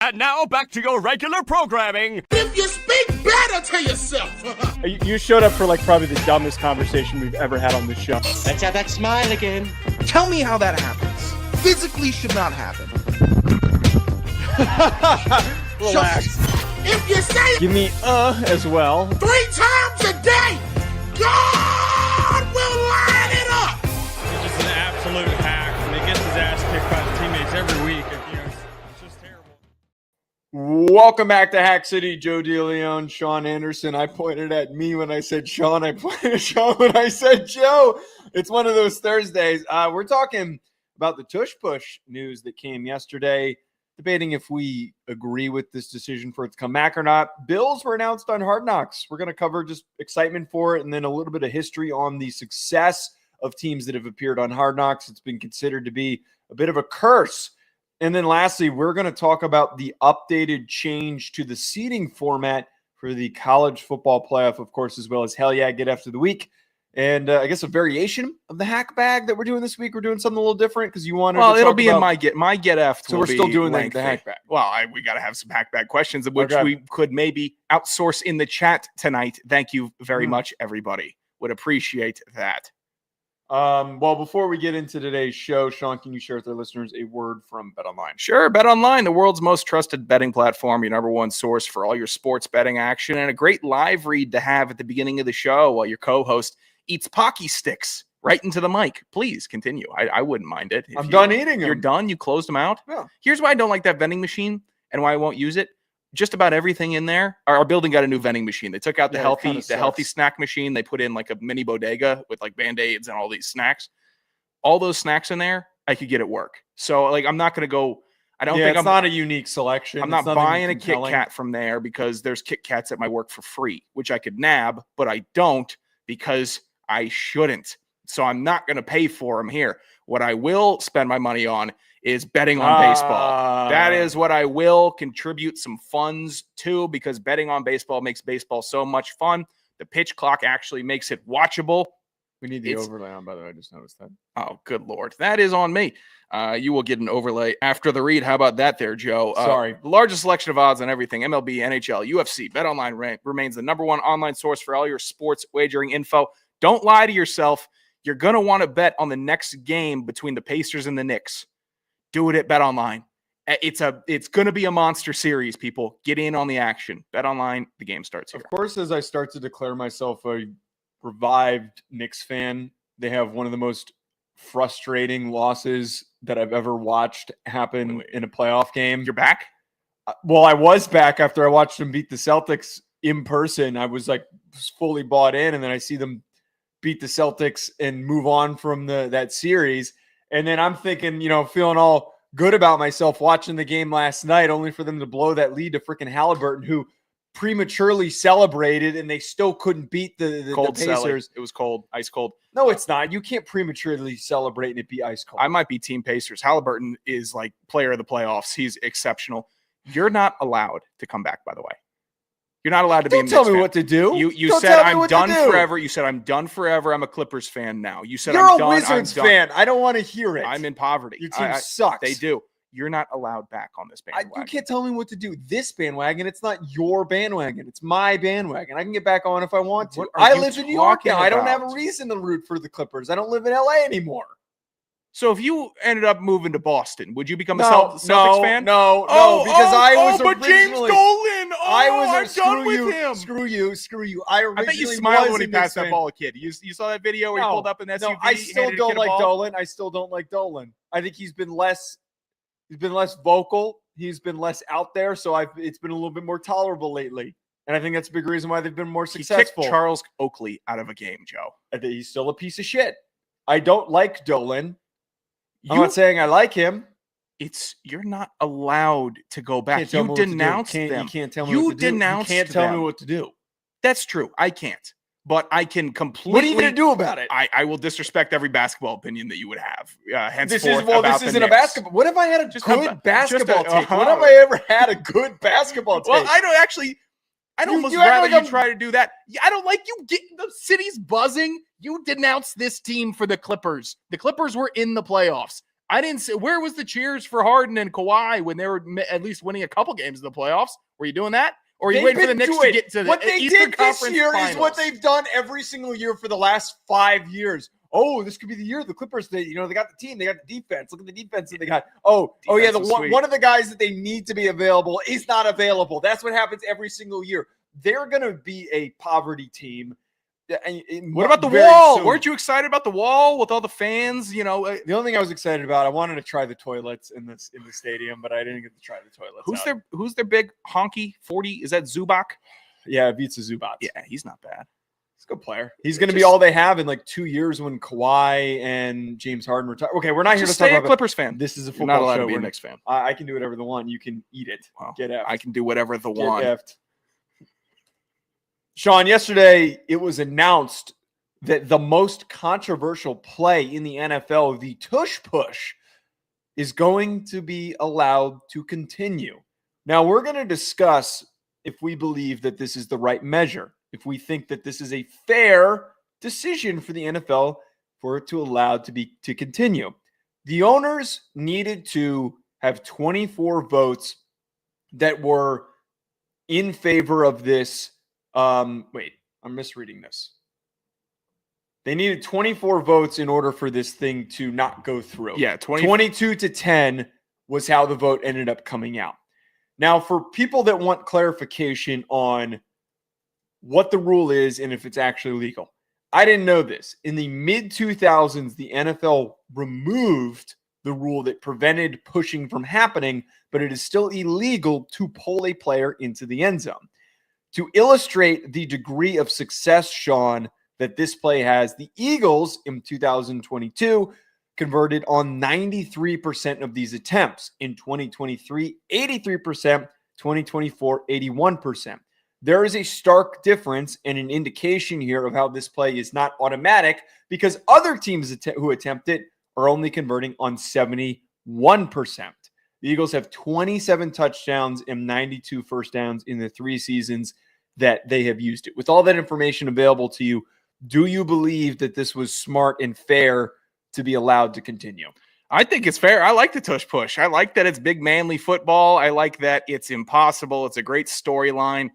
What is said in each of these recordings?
And now back to your regular programming. If you speak better to yourself. You showed up for like probably the dumbest conversation we've ever had on this show. Let's have that smile again. Tell me how that happens. Physically should not happen. Relax. If you say it Give me as well. 3 times a day, God will line it up. He's just an absolute hack, and he gets his ass kicked by the teammates every week. It's just terrible. Welcome back to Hack City. Joe DeLeone, Sean Anderson. I pointed at me when I said Sean. I pointed at Sean when I said Joe. It's one of those Thursdays. We're talking about the Tush Push news that came yesterday, debating if we agree with this decision for it to come back or not. Bills were announced on Hard Knocks. We're going to cover just excitement for it and then a little bit of history on the success of teams that have appeared on Hard Knocks. It's been considered to be a bit of a curse. And then lastly, we're going to talk about the updated change to the seeding format for the college football playoff, of course, as well as Hell Yeah, Get After the Week. And I guess a variation of the hack bag that we're doing this week. We're doing something a little different because you wanted to it'll talk be about... in my get F. So we're still doing the hack bag. Well, we got to have some hack bag questions, of which Okay. we could maybe outsource in the chat tonight. Thank you very much, everybody. Would appreciate that. Well, before we get into today's show, Sean, can you share with our listeners a word from BetOnline? Sure, BetOnline, the world's most trusted betting platform, your number one source for all your sports betting action, and a great live read to have at the beginning of the show while your co-host eats Pocky Sticks right into the mic. Please continue. I wouldn't mind it. I'm done eating them. You're done? You closed them out? Yeah. Here's why I don't like that vending machine and why I won't use it. Just about everything in there. Our building got a new vending machine. They took out the healthy snack machine. They put in like a mini bodega with like Band-Aids and all these snacks. All those snacks in there, I could get at work. So like I'm not going to go. I don't think it's not a unique selection. I'm not buying a Kit Kat from there because there's Kit Kats at my work for free, which I could nab, but I don't because I shouldn't. So I'm not going to pay for them here. What I will spend my money on is betting on baseball. That is what I will contribute some funds to because betting on baseball makes baseball so much fun. The pitch clock actually makes it watchable. We need the overlay on, by the way. I just noticed that. Oh, good Lord. That is on me. You will get an overlay after the read. How about that there, Joe? Sorry. The largest selection of odds on everything, MLB, NHL, UFC, BetOnline remains the number one online source for all your sports wagering info. Don't lie to yourself. You're going to want to bet on the next game between the Pacers and the Knicks. Do it at BetOnline. It's going to be a monster series, people. Get in on the action. BetOnline, the game starts here. Of course, as I start to declare myself a revived Knicks fan, they have one of the most frustrating losses that I've ever watched happen in a playoff game. You're back? Well, I was back after I watched them beat the Celtics in person. I was fully bought in, and then I see them beat the Celtics and move on from that series. And then I'm thinking, feeling all good about myself watching the game last night, only for them to blow that lead to freaking Halliburton, who prematurely celebrated, and they still couldn't beat the Pacers. It was cold, ice cold. No, it's not. You can't prematurely celebrate and it be ice cold. I might be Team Pacers. Halliburton is like player of the playoffs. He's exceptional. You're not allowed to come back, by the way. You're not allowed to be a Knicks fan. Don't tell me what to do. You said I'm done forever. You said I'm done forever. I'm a Clippers fan now. You said I'm done. You're a Wizards fan. I don't want to hear it. I'm in poverty. Your team sucks. They do. You're not allowed back on this bandwagon. You can't tell me what to do. This bandwagon, it's not your bandwagon. It's my bandwagon. I can get back on if I want to. I live in New York now. I don't have a reason to root for the Clippers. I don't live in LA anymore. So if you ended up moving to Boston, would you become a Celtics fan? No, because I was but James Dolan. I'm done with him. Screw you. I bet you smiled when he passed that ball a kid. You saw that video where he pulled up an SUV? No, I still don't like Dolan. I think he's been less vocal. He's been less out there. So it's been a little bit more tolerable lately. And I think that's a big reason why they've been more successful. He kicked Charles Oakley out of a game, Joe. I think he's still a piece of shit. I don't like Dolan. I'm not saying I like him. You're not allowed to go back. You denounced them. You can't tell me what to do. You can't tell me what to do. That's true. I can't. But I can completely. What are you going to do about it? I will disrespect every basketball opinion that you would have. This isn't a basketball. What if I had a good basketball take? What have I ever had a good basketball take? Well, I'd almost rather you try to do that. I don't like you getting the city's buzzing. You denounced this team for the Clippers. The Clippers were in the playoffs. I didn't see, where was the cheers for Harden and Kawhi when they were at least winning a couple games in the playoffs? Were you doing that? Or are you waiting for the Knicks to get to the what they Eastern did Conference this year Finals? is what they've done every single year for the last 5 years. Oh, this could be the year the Clippers. They got the team, they got the defense. Look at the defense that they got. Oh yeah, one of the guys that they need to be available is not available. That's what happens every single year. They're gonna be a poverty team. What about the wall? Soon. Weren't you excited about the wall with all the fans? The only thing I was excited about, I wanted to try the toilets in the stadium, but I didn't get to try the toilets. Who's their big honky 40? Is that Zubac? Yeah, Ivica Zubac. Yeah, he's not bad. He's a good player. He's going to be all they have in like 2 years when Kawhi and James Harden retire. Okay, we're not here to talk about Clippers fan. This is a football show. You're not allowed show. to be a Knicks fan. I can do whatever the want. You can eat it. Well, get effed. I can do whatever the get want. Effed. Sean, yesterday it was announced that the most controversial play in the NFL, the Tush Push, is going to be allowed to continue. Now, we're going to discuss if we believe that this is the right measure, if we think that this is a fair decision for the NFL for it to allow to continue. The owners needed to have 24 votes that were in favor of this. Wait, I'm misreading this. They needed 24 votes in order for this thing to not go through. Yeah, 22 to 10 was how the vote ended up coming out. Now, for people that want clarification on what the rule is and if it's actually legal, I didn't know this. In the mid-2000s, the NFL removed the rule that prevented pushing from happening, but it is still illegal to pull a player into the end zone. To illustrate the degree of success, Sean, that this play has, the Eagles in 2022 converted on 93% of these attempts. In 2023, 83%, 2024, 81%. There is a stark difference and an indication here of how this play is not automatic because other teams who attempt it are only converting on 71%. The Eagles have 27 touchdowns and 92 first downs in the 3 seasons that they have used it. With all that information available to you, do you believe that this was smart and fair to be allowed to continue? I think it's fair. I like the Tush Push. I like that it's big manly football. I like that it's impossible. It's a great storyline.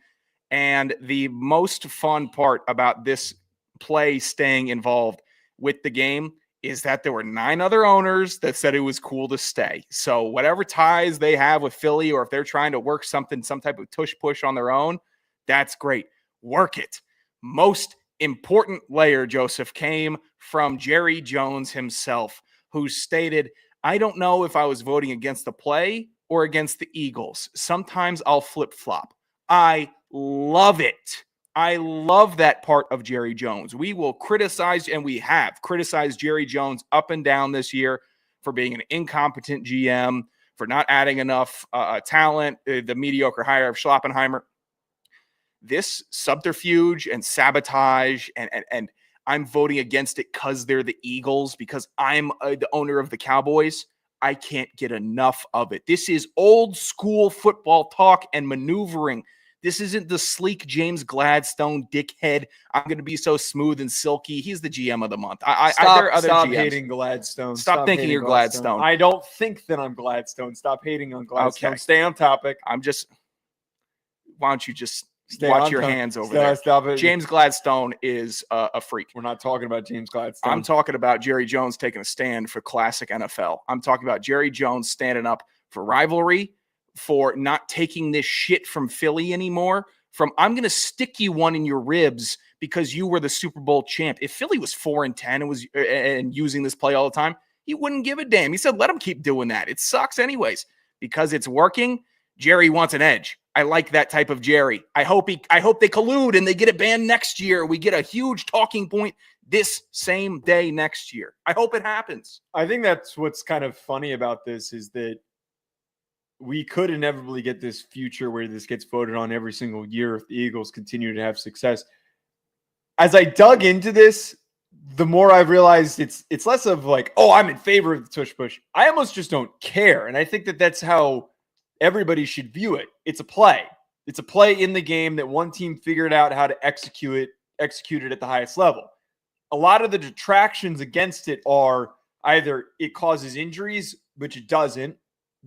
And the most fun part about this play staying involved with the game is that there were 9 other owners that said it was cool to stay. So whatever ties they have with Philly, or if they're trying to work some type of Tush Push on their own, that's great. Work it. Most important layer, Joseph, came from Jerry Jones himself, who stated, I don't know if I was voting against the play or against the Eagles. Sometimes I'll flip-flop. I love it. I love that part of Jerry Jones. We will criticize, and we have criticized Jerry Jones up and down this year for being an incompetent GM, for not adding enough talent, the mediocre hire of Schlappenheimer. This subterfuge and sabotage, and I'm voting against it because they're the Eagles, because I'm the owner of the Cowboys. I can't get enough of it. This is old school football talk and maneuvering. This isn't the sleek James Gladstone dickhead. I'm going to be so smooth and silky. He's the GM of the month. There are other stop GMs. Hating Gladstone. Stop thinking you're Gladstone. I don't think that I'm Gladstone. Stop hating on Gladstone. Okay. Stay on topic. Why don't you just watch your hands over there? Stop it. James Gladstone is a freak. We're not talking about James Gladstone. I'm talking about Jerry Jones taking a stand for classic NFL. I'm talking about Jerry Jones standing up for rivalry, for not taking this shit from Philly anymore, from I'm going to stick you one in your ribs because you were the Super Bowl champ. If Philly was 4-10 and using this play all the time, he wouldn't give a damn. He said, let him keep doing that. It sucks anyways. Because it's working, Jerry wants an edge. I like that type of Jerry. I hope they collude and they get it banned next year. We get a huge talking point this same day next year. I hope it happens. I think that's what's kind of funny about this is that we could inevitably get this future where this gets voted on every single year if the Eagles continue to have success. As I dug into this, the more I've realized it's less of like, oh, I'm in favor of the Tush Push. I almost just don't care. And I think that that's how everybody should view it. It's a play. It's a play in the game that one team figured out how to execute it at the highest level. A lot of the detractions against it are either it causes injuries, which it doesn't.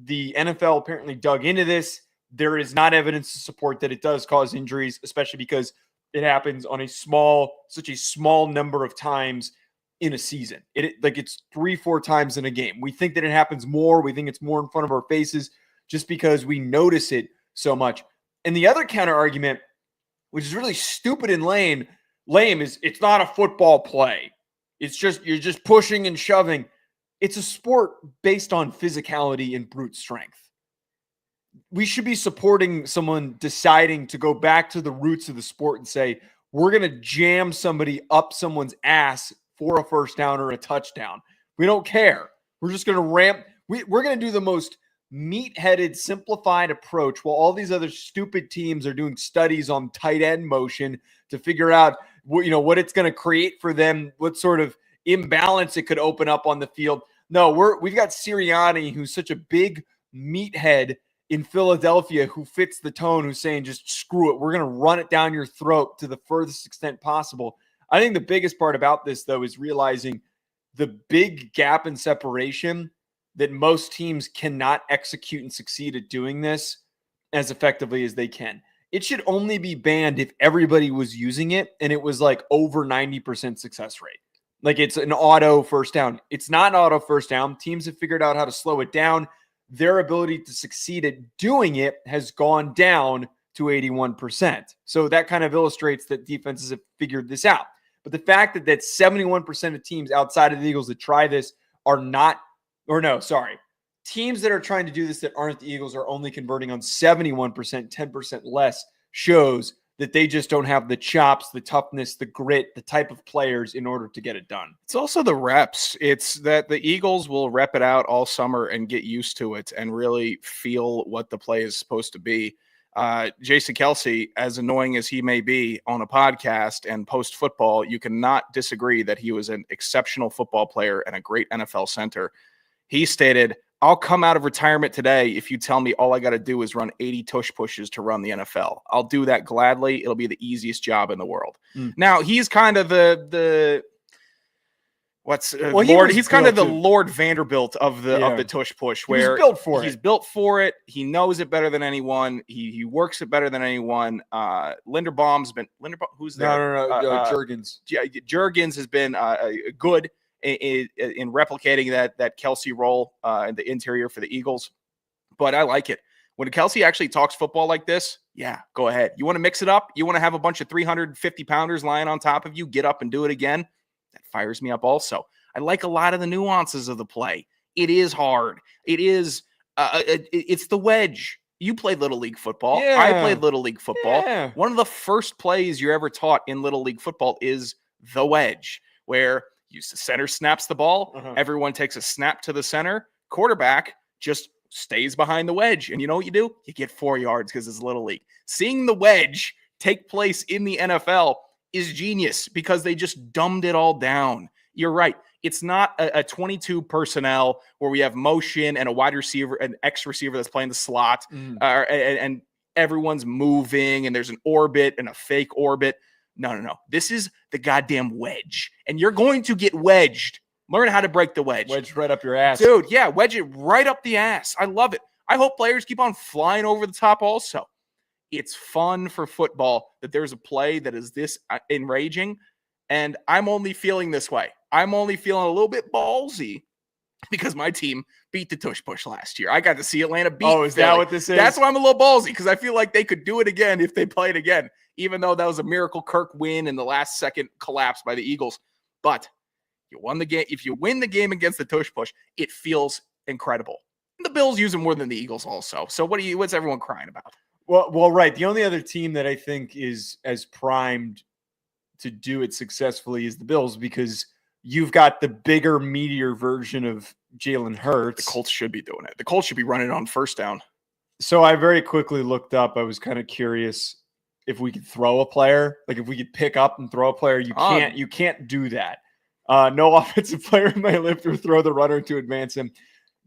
The NFL apparently dug into this. There is not evidence to support that it does cause injuries, especially because it happens on such a small number of times in a season. It's 3-4 times in a game. We think that it happens more. We think it's more in front of our faces just because we notice it so much. And the other counter argument, which is really stupid and lame, is it's not a football play. It's just, you're just pushing and shoving. It's a sport based on physicality and brute strength. We should be supporting someone deciding to go back to the roots of the sport and say, we're going to jam somebody up someone's ass for a first down or a touchdown. We don't care. We're just going to ramp. We're going to do the most meat-headed, simplified approach while all these other stupid teams are doing studies on tight end motion to figure out what it's going to create for them, what sort of imbalance it could open up on the field. No, we've got Sirianni, who's such a big meathead in Philadelphia, who fits the tone, who's saying, just screw it. We're going to run it down your throat to the furthest extent possible. I think the biggest part about this, though, is realizing the big gap in separation that most teams cannot execute and succeed at doing this as effectively as they can. It should only be banned if everybody was using it and it was like over 90% success rate. Like it's an auto first down. It's not an auto first down. Teams have figured out how to slow it down. Their ability to succeed at doing it has gone down to 81%. So that kind of illustrates that defenses have figured this out. But the fact that 71% of teams outside of the Eagles that try this teams that are trying to do this that aren't the Eagles are only converting on 71%, 10% less, shows that they just don't have the chops, the toughness, the grit, the type of players in order to get it done. It's also the reps. It's that the Eagles will rep it out all summer and get used to it and really feel what the play is supposed to be. Jason Kelce, as annoying as he may be on a podcast and post-football, you cannot disagree that he was an exceptional football player and a great NFL center. He stated, I'll come out of retirement today if you tell me all I got to do is run 80 tush pushes to run the NFL. I'll do that gladly. It'll be the easiest job in the world. Now, he's kind of the Lord Vanderbilt of the tush push, where he's built for it. He knows it better than anyone. He works it better than anyone. Who's there? Juergens. Juergens has been good in replicating that Kelce role in the interior for the Eagles. But I like it. When Kelce actually talks football like this, yeah, go ahead. You want to mix it up? You want to have a bunch of 350-pounders lying on top of you? Get up and do it again? That fires me up also. I like a lot of the nuances of the play. It is hard. It is it's the wedge. You played Little League football. Yeah. I played Little League football. Yeah. One of the first plays you're ever taught in Little League football is the wedge, where the center snaps the ball. Everyone takes a snap to the center. Quarterback just stays behind the wedge. And you know what you do? You get 4 yards because it's Little League. Seeing the wedge take place in the NFL is genius because they just dumbed it all down. You're right. It's not a 22 personnel where we have motion and a wide receiver, an X receiver that's playing the slot, and everyone's moving and there's an orbit and a fake orbit. No. This is the goddamn wedge. And you're going to get wedged. Learn how to break the wedge. Wedge right up your ass. Dude, yeah, wedge it right up the ass. I love it. I hope players keep on flying over the top also. It's fun for football that there's a play that is this enraging, and I'm only feeling this way. I'm only feeling a little bit ballsy because my team beat the tush push last year. I got to see Atlanta beat is Philly. that what this is? That's why I'm a little ballsy, because I feel like they could do it again if they played again, even though that was a miracle Kirk win in the last second collapse by the Eagles. But you won the game. If you win the game against the tush push, it feels incredible. And the Bills use them more than the Eagles also. So what's everyone crying about? Well, right. The only other team that I think is as primed to do it successfully is the Bills, because you've got the bigger, meatier version of Jalen Hurts. The Colts should be doing it. The Colts should be running on first down. So I very quickly looked up. I was kind of curious if we could throw a player, like if we could pick up and throw a player. You can't do that. No offensive player may live to throw the runner to advance him.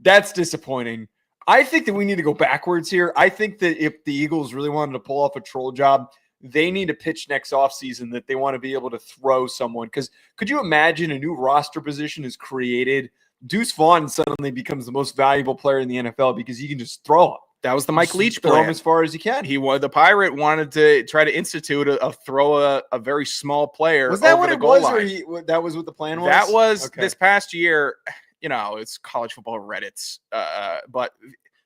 That's disappointing. I think that we need to go backwards here. I think that if the Eagles really wanted to pull off a troll job, they need to pitch next offseason that they want to be able to throw someone. Because could you imagine a new roster position is created Deuce Vaughn suddenly becomes the most valuable player in the NFL because he can just throw him. That was the Mike Just Leach throw him plan. as far as you can. The Pirate wanted to try to institute a very small player. Was that over what the it goal was, line. or that was what the plan was? That was Okay. this past year. It's college football Reddits, but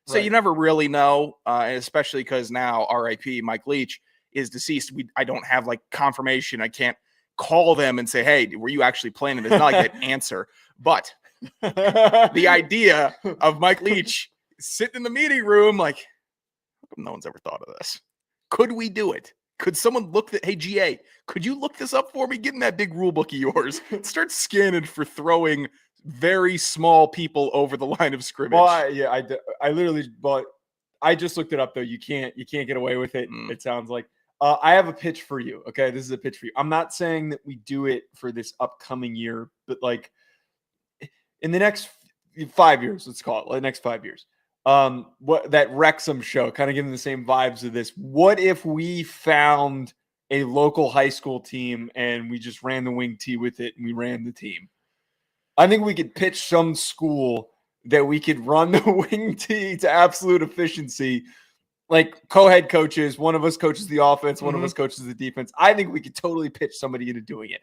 so Right. you never really know, and especially because now R.I.P. Mike Leach is deceased. I don't have like confirmation. I can't call them and say, "Hey, were you actually playing?" It's not like that answer, but the idea of Mike Leach sitting in the meeting room, like, how come no one's ever thought of this? Could we do it? Could someone look that? Hey, GA, could you look this up for me? Get in that big rule book of yours. Start scanning for throwing very small people over the line of scrimmage. Well, I literally, but I just looked it up though. You can't get away with it. It sounds like. I have a pitch for you. Okay, this is a pitch for you. I'm not saying that we do it for this upcoming year, but like in the next 5 years, let's call it the next 5 years. What that Wrexham show, kind of giving the same vibes of this. What if we found a local high school team and we just ran the wing tee with it and we ran the team? I think we could pitch some school that we could run the wing tee to absolute efficiency. Like co-head coaches, one of us coaches the offense, one of us coaches the defense. I think we could totally pitch somebody into doing it.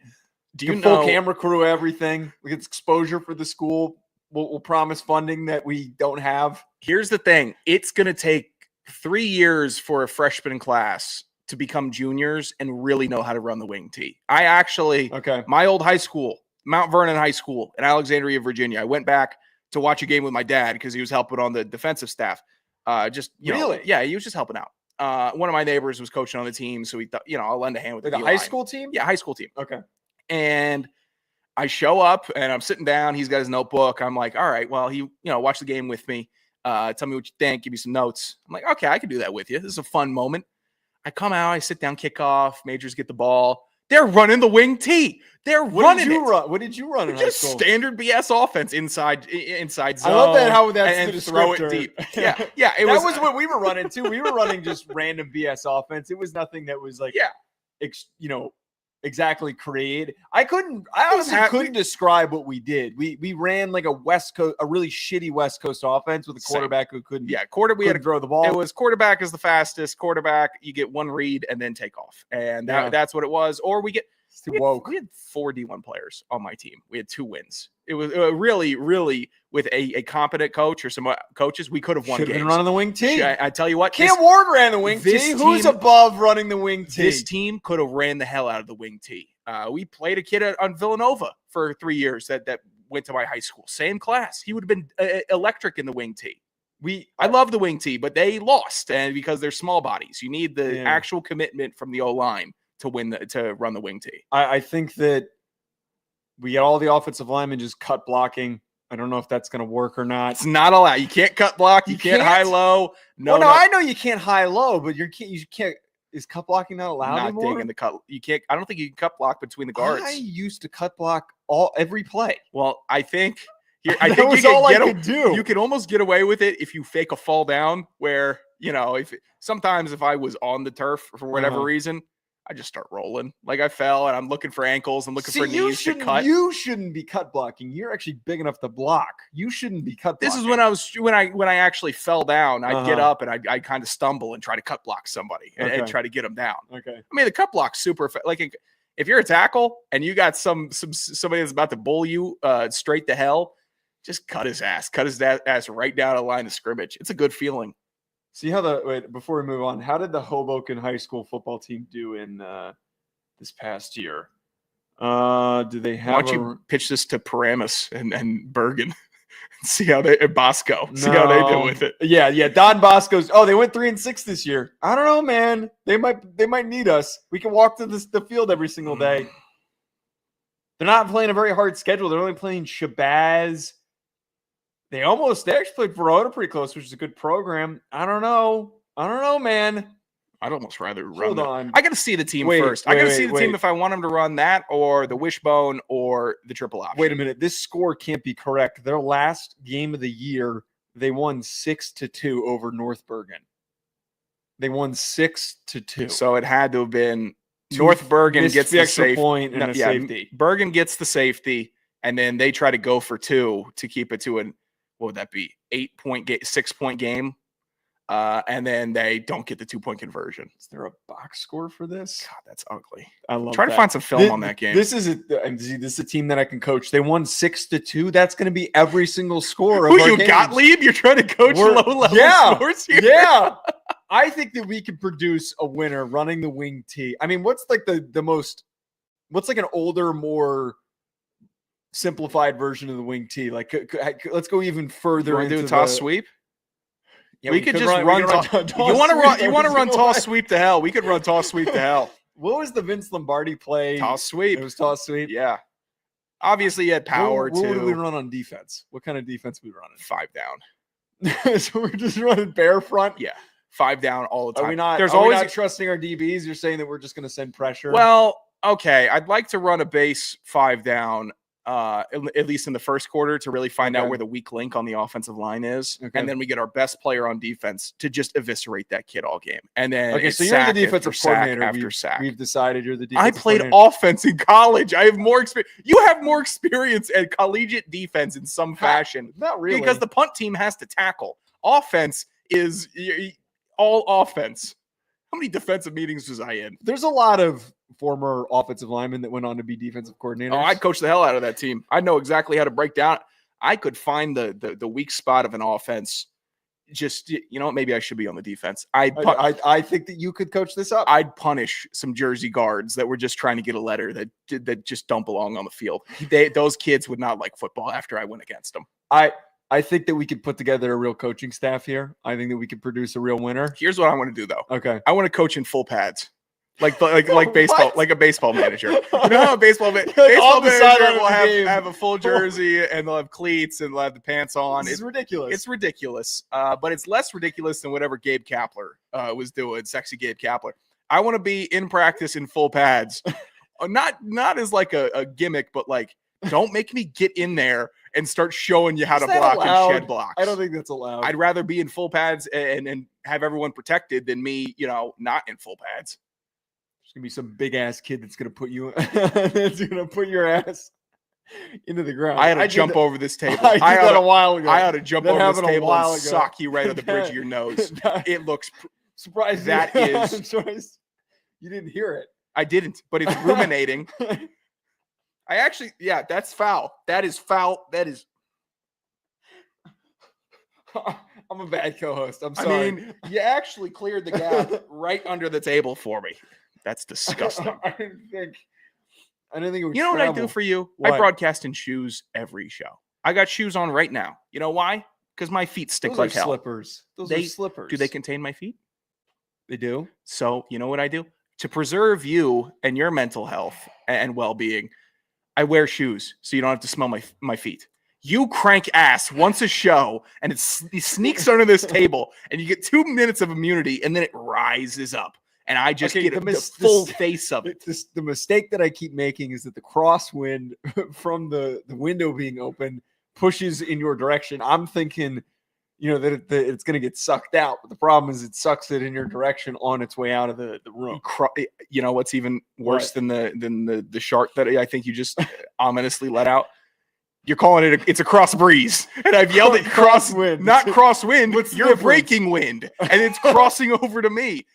Do you full know camera crew, everything? We get exposure for the school. We'll promise funding that we don't have. Here's the thing. It's going to take 3 years for a freshman class to become juniors and really know how to run the wing tee. I actually, my old high school, Mount Vernon High School in Alexandria, Virginia. I went back to watch a game with my dad because he was helping on the defensive staff. Really? Yeah, he was just helping out. One of my neighbors was coaching on the team, so he thought, I'll lend a hand with Like the a high D-line. school team? Yeah, high school team. Okay. And I show up and I'm sitting down. He's got his notebook. I'm like, all right, well, watch the game with me. Tell me what you think. Give me some notes. I'm like, okay, I can do that with you. This is a fun moment. I come out. I sit down, kickoff. Majors get the ball. They're running the wing tee. They're running it. What did you run in high Just school? standard BS offense inside zone. I love that how that's and the throw it descriptor. deep. Yeah. That was what we were running too. We were running just random BS offense. It was nothing that was like, exactly created. I honestly couldn't describe what we did. We ran like a really shitty West Coast offense with a quarterback who couldn't. Yeah, we had to throw the ball. It was quarterback is the fastest. Quarterback, you get one read and then take off, and that's what it was. Or we had 4 D1 players on my team. We had 2 wins. It was really, really with a competent coach or some coaches, we could have won games. Been running the wing tee. I tell you what, Cam Ward ran the wing tee. Who's above running the wing tee? This team could have ran the hell out of the wing tee. We played a kid on Villanova for 3 years that went to my high school. Same class. He would have been electric in the wing tee. I love the wing tee, but they lost, and because they're small bodies, you need the actual commitment from the O-line to run the wing tee. I think that we get all the offensive linemen just cut blocking. I don't know if that's going to work or not. It's not allowed. You can't cut block. You can't high low. No, I know you can't high low, but you can't. Is cut blocking not allowed anymore? Not digging the cut. You can't. I don't think you can cut block between the guards. I used to cut block every play. Well, I think that was all I could do. You can almost get away with it if you fake a fall down. Where sometimes if I was on the turf for whatever reason, I just start rolling. Like I fell and I'm looking for ankles. I'm looking for knees to cut. You shouldn't be cut blocking. You're actually big enough to block. You shouldn't be cut blocking. This is when I actually fell down. I'd get up and I kind of stumble and try to cut block somebody and try to get them down. Okay. I mean, the cut block's super like if you're a tackle and you got somebody that's about to bull you straight to hell, just cut his ass right down the line of scrimmage. It's a good feeling. See before we move on, how did the Hoboken High School football team do in this past year? Do they have? Why don't you pitch this to Paramus and Bergen? See how they Bosco. See how they do with it. Yeah. Don Bosco's. Oh, they went 3-6 this year. I don't know, man. They might need us. We can walk to the field every single day. They're not playing a very hard schedule. They're only playing Shabazz. They actually played Verona pretty close, which is a good program. I don't know, man. I'd almost rather run. Hold on. I got to see the team first. I got to see the team if I want them to run that or the wishbone or the triple option. Wait a minute. This score can't be correct. Their last game of the year, they won 6-2 over North Bergen. They won 6-2. So it had to have been North Bergen gets the extra safety point and a safety. Bergen gets the safety. and then they try to go for 2 to keep it to what would that be? 6-point game. And then they don't get the 2-point conversion. Is there a box score for this? God, that's ugly. I love Try to find some film on that game. This is a team that I can coach. They won 6-2. That's going to be every single score. Who you got, Lieb? You're trying to coach low-level scores here? Yeah. I think that we can produce a winner running the wing T. I mean, what's like what's like an older, more simplified version of the wing T? Like, let's go even further. You want to do a toss sweep? Yeah, we could just run. You want to run toss sweep to hell? We could run toss sweep to hell. What was the Vince Lombardi play? Toss sweep. It was toss sweep. Yeah. Obviously, you had power too. What do we run on defense? What kind of defense we running? 5 down. So we're just running bare front. Yeah, 5 down all the time. Are we not? There's are always we not trusting our DBs. You're saying that we're just going to send pressure. Well, okay. I'd like to run a base 5 down. At least in the first quarter to really find out where the weak link on the offensive line is. Okay. And then we get our best player on defense to just eviscerate that kid all game. And then so you're the defensive coordinator after sack. We've decided you're the defensive I played coordinator. offense in college. I have more experience. You have more experience at collegiate defense in some fashion. Not really. Because the punt team has to tackle. Offense is all offense. How many defensive meetings was I in? There's a lot of former offensive linemen that went on to be defensive coordinators. Oh, I'd coach the hell out of that team. I know exactly how to break down. I could find the weak spot of an offense. Just, maybe I should be on the defense. I think that you could coach this up. I'd punish some Jersey guards that were just trying to get a letter that just don't belong on the field. Those kids would not like football after I went against them. I think that we could put together a real coaching staff here. I think that we could produce a real winner. Here's what I want to do, though. Okay. I want to coach in full pads. Like baseball, like a baseball manager. You know how a baseball manager will have a full jersey and they'll have cleats and they'll have the pants on. It's ridiculous. It's ridiculous. But it's less ridiculous than whatever Gabe Kapler was doing, sexy Gabe Kapler. I want to be in practice in full pads. Not as like a gimmick, but like, don't make me get in there and start showing you how to block and shed blocks. I don't think that's allowed. I'd rather be in full pads and have everyone protected than me, not in full pads. There's gonna be some big ass kid that's gonna put you that's gonna put your ass into the ground. I had to jump over this table. I did that a while ago. I had to jump over this table and ago. sock you right on the bridge of your nose. It looks surprised. That is. I'm surprised you didn't hear it. I didn't, but it's ruminating. That's foul. That is foul. That is. I'm a bad co-host. I'm sorry. I mean, you actually cleared the gap right under the table for me. That's disgusting. I didn't think it would. You know what I do for you? What? I broadcast in shoes every show. I got shoes on right now. You know why? Because my feet stick Those like are hell. Slippers. Those are slippers. Do they contain my feet? They do. So you know what I do? To preserve you and your mental health and well-being, I wear shoes so you don't have to smell my feet. You crank ass once a show, and it sneaks under this table, and you get 2 minutes of immunity, and then it rises up. And I just get the full face of it. The mistake that I keep making is that the crosswind from the window being open pushes in your direction. I'm thinking, that it's going to get sucked out. But the problem is it sucks it in your direction on its way out of the room. You know what's even worse than the shark that I think you just ominously let out? You're calling it it's a cross breeze. And I've yelled at crosswind. Not crosswind. You're breaking wind. And it's crossing over to me.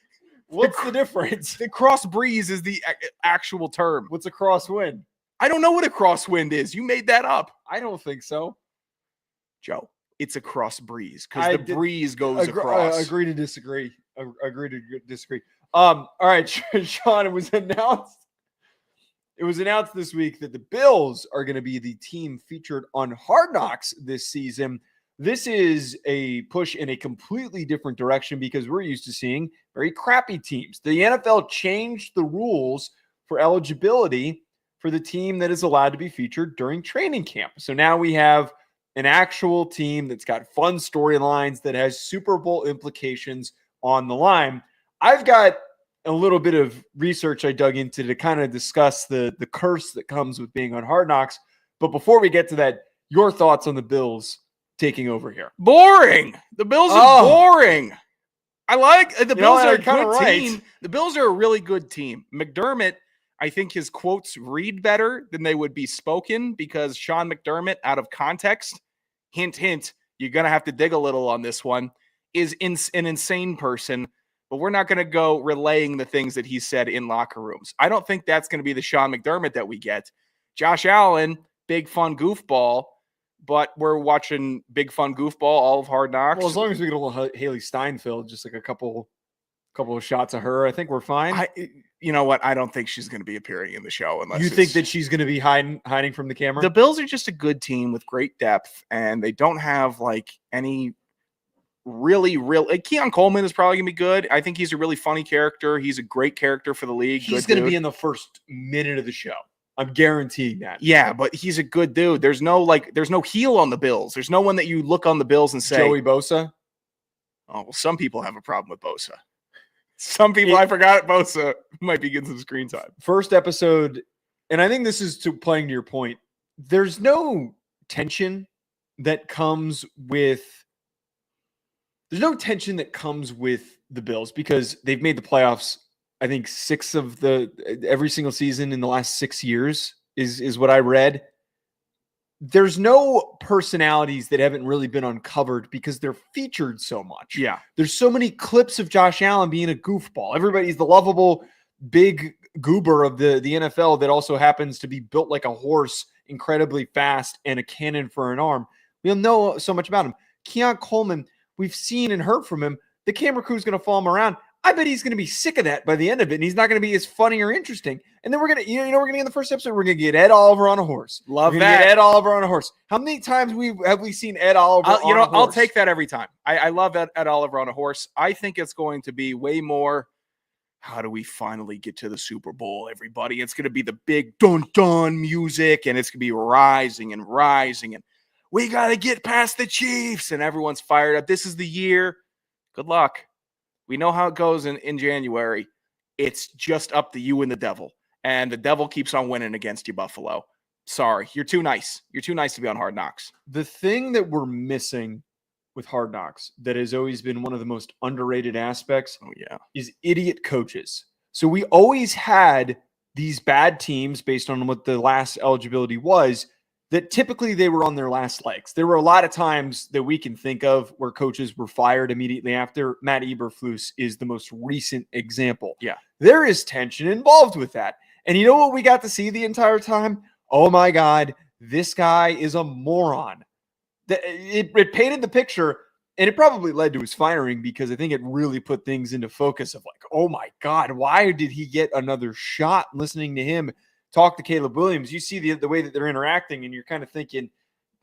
What's the difference? The cross breeze is the actual term. What's a crosswind? I don't know what a crosswind is. You made that up. I don't think so. Joe, it's a cross breeze because the breeze goes across. Agree to disagree. Agree to disagree. All right, Sean, it was announced this week that the Bills are going to be the team featured on Hard Knocks this season. This is a push in a completely different direction because we're used to seeing very crappy teams. The NFL changed the rules for eligibility for the team that is allowed to be featured during training camp. So now we have an actual team that's got fun storylines that has Super Bowl implications on the line. I've got a little bit of research I dug into to kind of discuss the curse that comes with being on Hard Knocks. But before we get to that, your thoughts on the Bills taking over here? Boring. The Bills are boring. I like the Bills are a good team. The Bills are a really good team. McDermott, I think his quotes read better than they would be spoken because Sean McDermott, out of context, hint, hint, you're going to have to dig a little on this one, is an insane person, but we're not going to go relaying the things that he said in locker rooms. I don't think that's going to be the Sean McDermott that we get. Josh Allen, big fun goofball, but we're watching big fun goofball, all of Hard Knocks. Well, as long as we get a little Haley Steinfeld, just like a couple of shots of her, I think we're fine. You know what? I don't think she's going to be appearing in the show unless you think that she's going to be hiding from the camera. The Bills are just a good team with great depth, and they don't have like any really like Keon Coleman is probably gonna be good. I think he's a really funny character. He's a great character for the league. He's going to be in the first minute of the show. I'm guaranteeing that. Yeah, but he's a good dude. There's no heel on the Bills. There's no one that you look on the Bills and say Joey Bosa. Oh, well, some people have a problem with Bosa. Some people, I forgot Bosa might be getting some screen time. First episode, and I think this is playing to your point. There's no tension that comes with. There's no tension that comes with the Bills because they've made the playoffs. I think 6 of every single season in the last 6 years is what I read. There's no personalities that haven't really been uncovered because they're featured so much. Yeah. There's so many clips of Josh Allen being a goofball. Everybody's the lovable big goober of the NFL that also happens to be built like a horse, incredibly fast, and a cannon for an arm. We don't know so much about him. Keon Coleman, we've seen and heard from him. The camera crew's going to follow him around. I bet he's going to be sick of that by the end of it, and he's not going to be as funny or interesting. And then we're going to, we're going to get in the first episode, we're going to get Ed Oliver on a horse. Love we're that. Get Ed Oliver on a horse. How many times have we seen Ed Oliver on a horse? I'll take that every time. I love Ed Oliver on a horse. I think it's going to be way more, how do we finally get to the Super Bowl, everybody? It's going to be the big dun-dun music, and it's going to be rising, and we got to get past the Chiefs, and everyone's fired up. This is the year. Good luck. We know how it goes in January. It's just up to you and the devil. And the devil keeps on winning against you, Buffalo. Sorry, you're too nice. You're too nice to be on Hard Knocks. The thing that we're missing with Hard Knocks that has always been one of the most underrated aspects is idiot coaches. So we always had these bad teams based on what the last eligibility was, that typically they were on their last legs. There were a lot of times that we can think of where coaches were fired immediately after. Matt Eberflus is the most recent example. Yeah. There is tension involved with that. And you know what we got to see the entire time? Oh my God, this guy is a moron. It painted the picture, and it probably led to his firing because I think it really put things into focus of like, oh my God, why did he get another shot? Listening to him talk to Caleb Williams, you see the way that they're interacting, and you're kind of thinking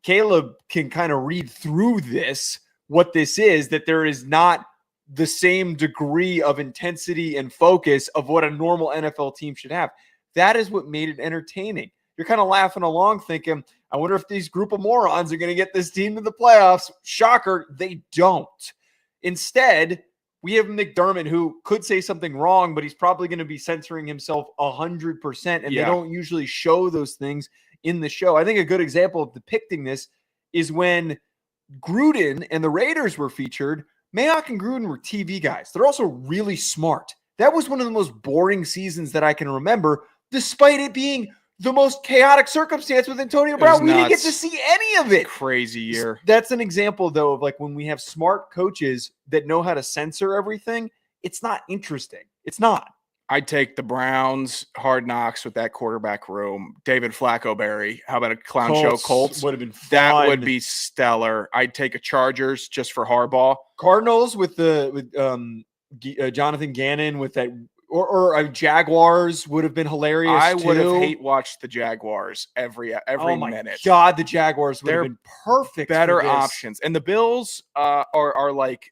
Caleb can kind of read through this, what this is, that there is not the same degree of intensity and focus of what a normal NFL team should have. That is what made it entertaining. You're kind of laughing along thinking, I wonder if these group of morons are going to get this team to the playoffs. Shocker, they don't. Instead, we have McDermott, who could say something wrong, but he's probably going to be censoring himself 100%, and they don't usually show those things in the show. I think a good example of depicting this is when Gruden and the Raiders were featured. Mayock and Gruden were TV guys. They're also really smart. That was one of the most boring seasons that I can remember, despite it being the most chaotic circumstance with Antonio Brown. We didn't get to see any of it. Crazy year. That's an example, though, of like when we have smart coaches that know how to censor everything, it's not interesting. It's not. I'd take the Browns Hard Knocks with that quarterback room. David Flacco-Berry. How about a clown show? Colts would have been fun. That would be stellar. I'd take a Chargers just for Harbaugh. Cardinals with Jonathan Gannon with that. Or Jaguars would have been hilarious. I would have hate watched the Jaguars every minute. Oh my God, the Jaguars would have been perfect. Better options, and the Bills are like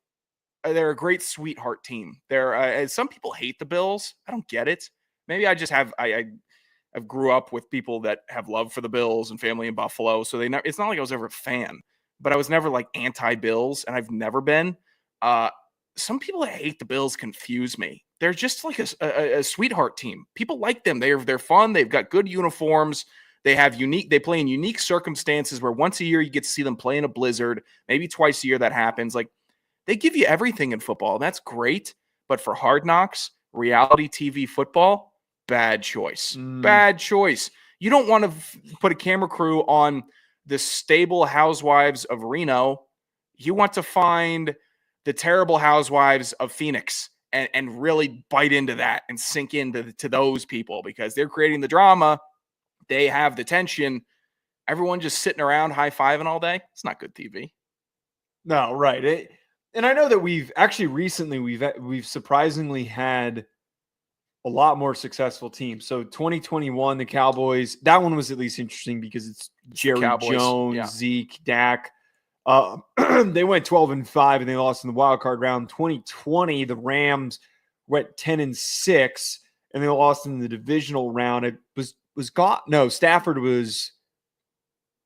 they're a great sweetheart team. They're some people hate the Bills. I don't get it. Maybe I just have I've grew up with people that have love for the Bills and family in Buffalo, so it's not like I was ever a fan, but I was never like anti-Bills, and I've never been. Some people that hate the Bills confuse me. They're just like a sweetheart team. People like them. They're fun. They've got good uniforms. They play in unique circumstances where once a year you get to see them play in a blizzard. Maybe twice a year that happens. Like they give you everything in football. That's great. But for Hard Knocks, reality TV football, bad choice. Mm. Bad choice. You don't want to put a camera crew on the stable housewives of Reno. You want to find the terrible housewives of Phoenix and really bite into that and sink into those people because they're creating the drama. They have the tension. Everyone just sitting around high-fiving all day. It's not good TV. No, right. And I know that we've actually recently we've surprisingly had a lot more successful teams. So 2021, the Cowboys, that one was at least interesting because it's Jerry Jones, Zeke, Dak. They went 12-5 and they lost in the wild card round. 2020, the Rams went 10-6 and they lost in the divisional round. It Stafford was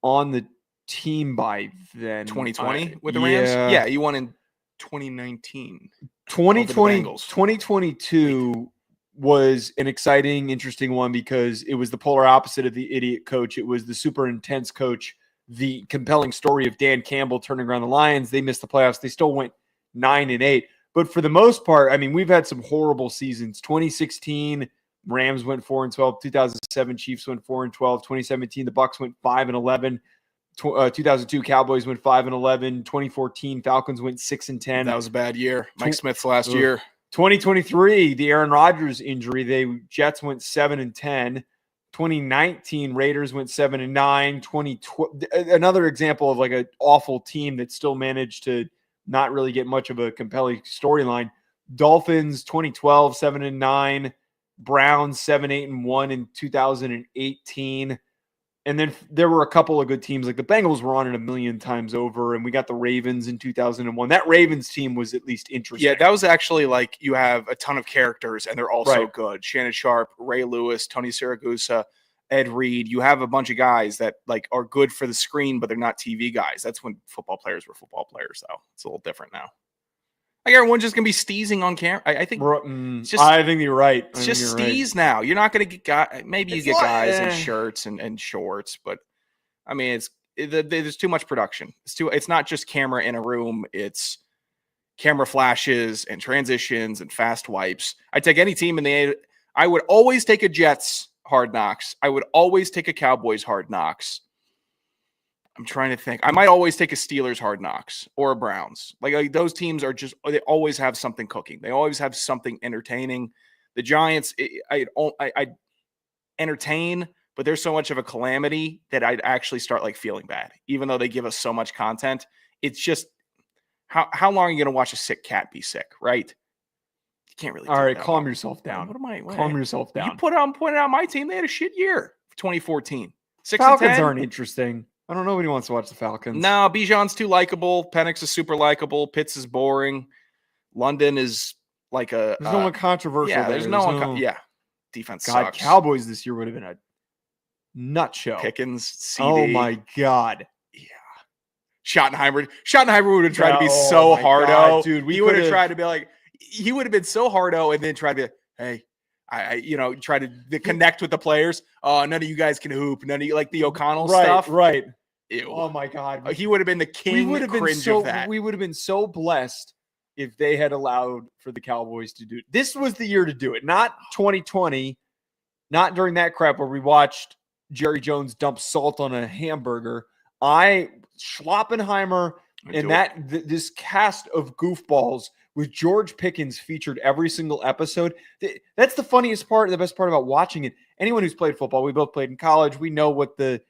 on the team by then. 2020 with the Rams? Yeah, you won in 2019. 2022 was an exciting, interesting one because it was the polar opposite of the idiot coach. It was the super intense coach. The compelling story of Dan Campbell turning around the Lions. They missed the playoffs. They still went 9-8. But for the most part, I mean, we've had some horrible seasons. 2016, Rams went 4-12. 2007, Chiefs went 4-12. 2017, the Bucs went 5-11. 2002, Cowboys went 5-11. 2014, Falcons went 6-10. That was a bad year. Mike Smith's last year. 2023, the Aaron Rodgers injury. Jets went 7-10. 2019, Raiders went 7-9. Another example of like an awful team that still managed to not really get much of a compelling storyline. Dolphins 2012, 7-9. Browns 7-8-1 in 2018. And then there were a couple of good teams, like the Bengals were on it a million times over, and we got the Ravens in 2001. That Ravens team was at least interesting. Yeah, that was actually like you have a ton of characters, and they're also good. Shannon Sharp, Ray Lewis, Tony Siragusa, Ed Reed. You have a bunch of guys that like are good for the screen, but they're not TV guys. That's when football players were football players, though. It's a little different now. Like everyone's just gonna be steezing on camera. I think I think you're right. It's just steez now. You're not gonna get guys. Maybe you get guys in shirts and shorts, but I mean, there's too much production. It's not just camera in a room. It's camera flashes and transitions and fast wipes. I take any team in the. I would always take a Jets Hard Knocks. I would always take a Cowboys Hard Knocks. I'm trying to think. I might always take a Steelers Hard Knocks or a Browns. Like those teams are just, they always have something cooking. They always have something entertaining. The Giants, I entertain, but there's so much of a calamity that I'd actually start like feeling bad, even though they give us so much content. It's just, how long are you going to watch a sick cat be sick, right? You can't really. All right, calm yourself down. Calm yourself down. You pointed out my team. They had a shit year for 2014. Falcons aren't interesting. I don't know. Nobody wants to watch the Falcons. No, Bijan's too likable. Penix is super likable. Pitts is boring. London is like a. There's no one controversial. Yeah, there's no one. Defense sucks. Cowboys this year would have been a nut show. Pickens, CD. Oh my God. Yeah. Schottenheimer would have tried to be so hardo, dude. He would have tried to be like. He would have been so hardo, and then tried to be like, hey. I try to connect with the players. Oh, none of you guys can hoop. None of you like the O'Connell stuff. Right. Ew. Oh my God. He would have been the king of that. We would have been so blessed if they had allowed for the Cowboys to do it. This was the year to do it. Not 2020. Not during that crap where we watched Jerry Jones dump salt on a hamburger. Schoppenheimer and this cast of goofballs with George Pickens featured every single episode. That's the funniest part, the best part about watching it. Anyone who's played football, we both played in college. We know what the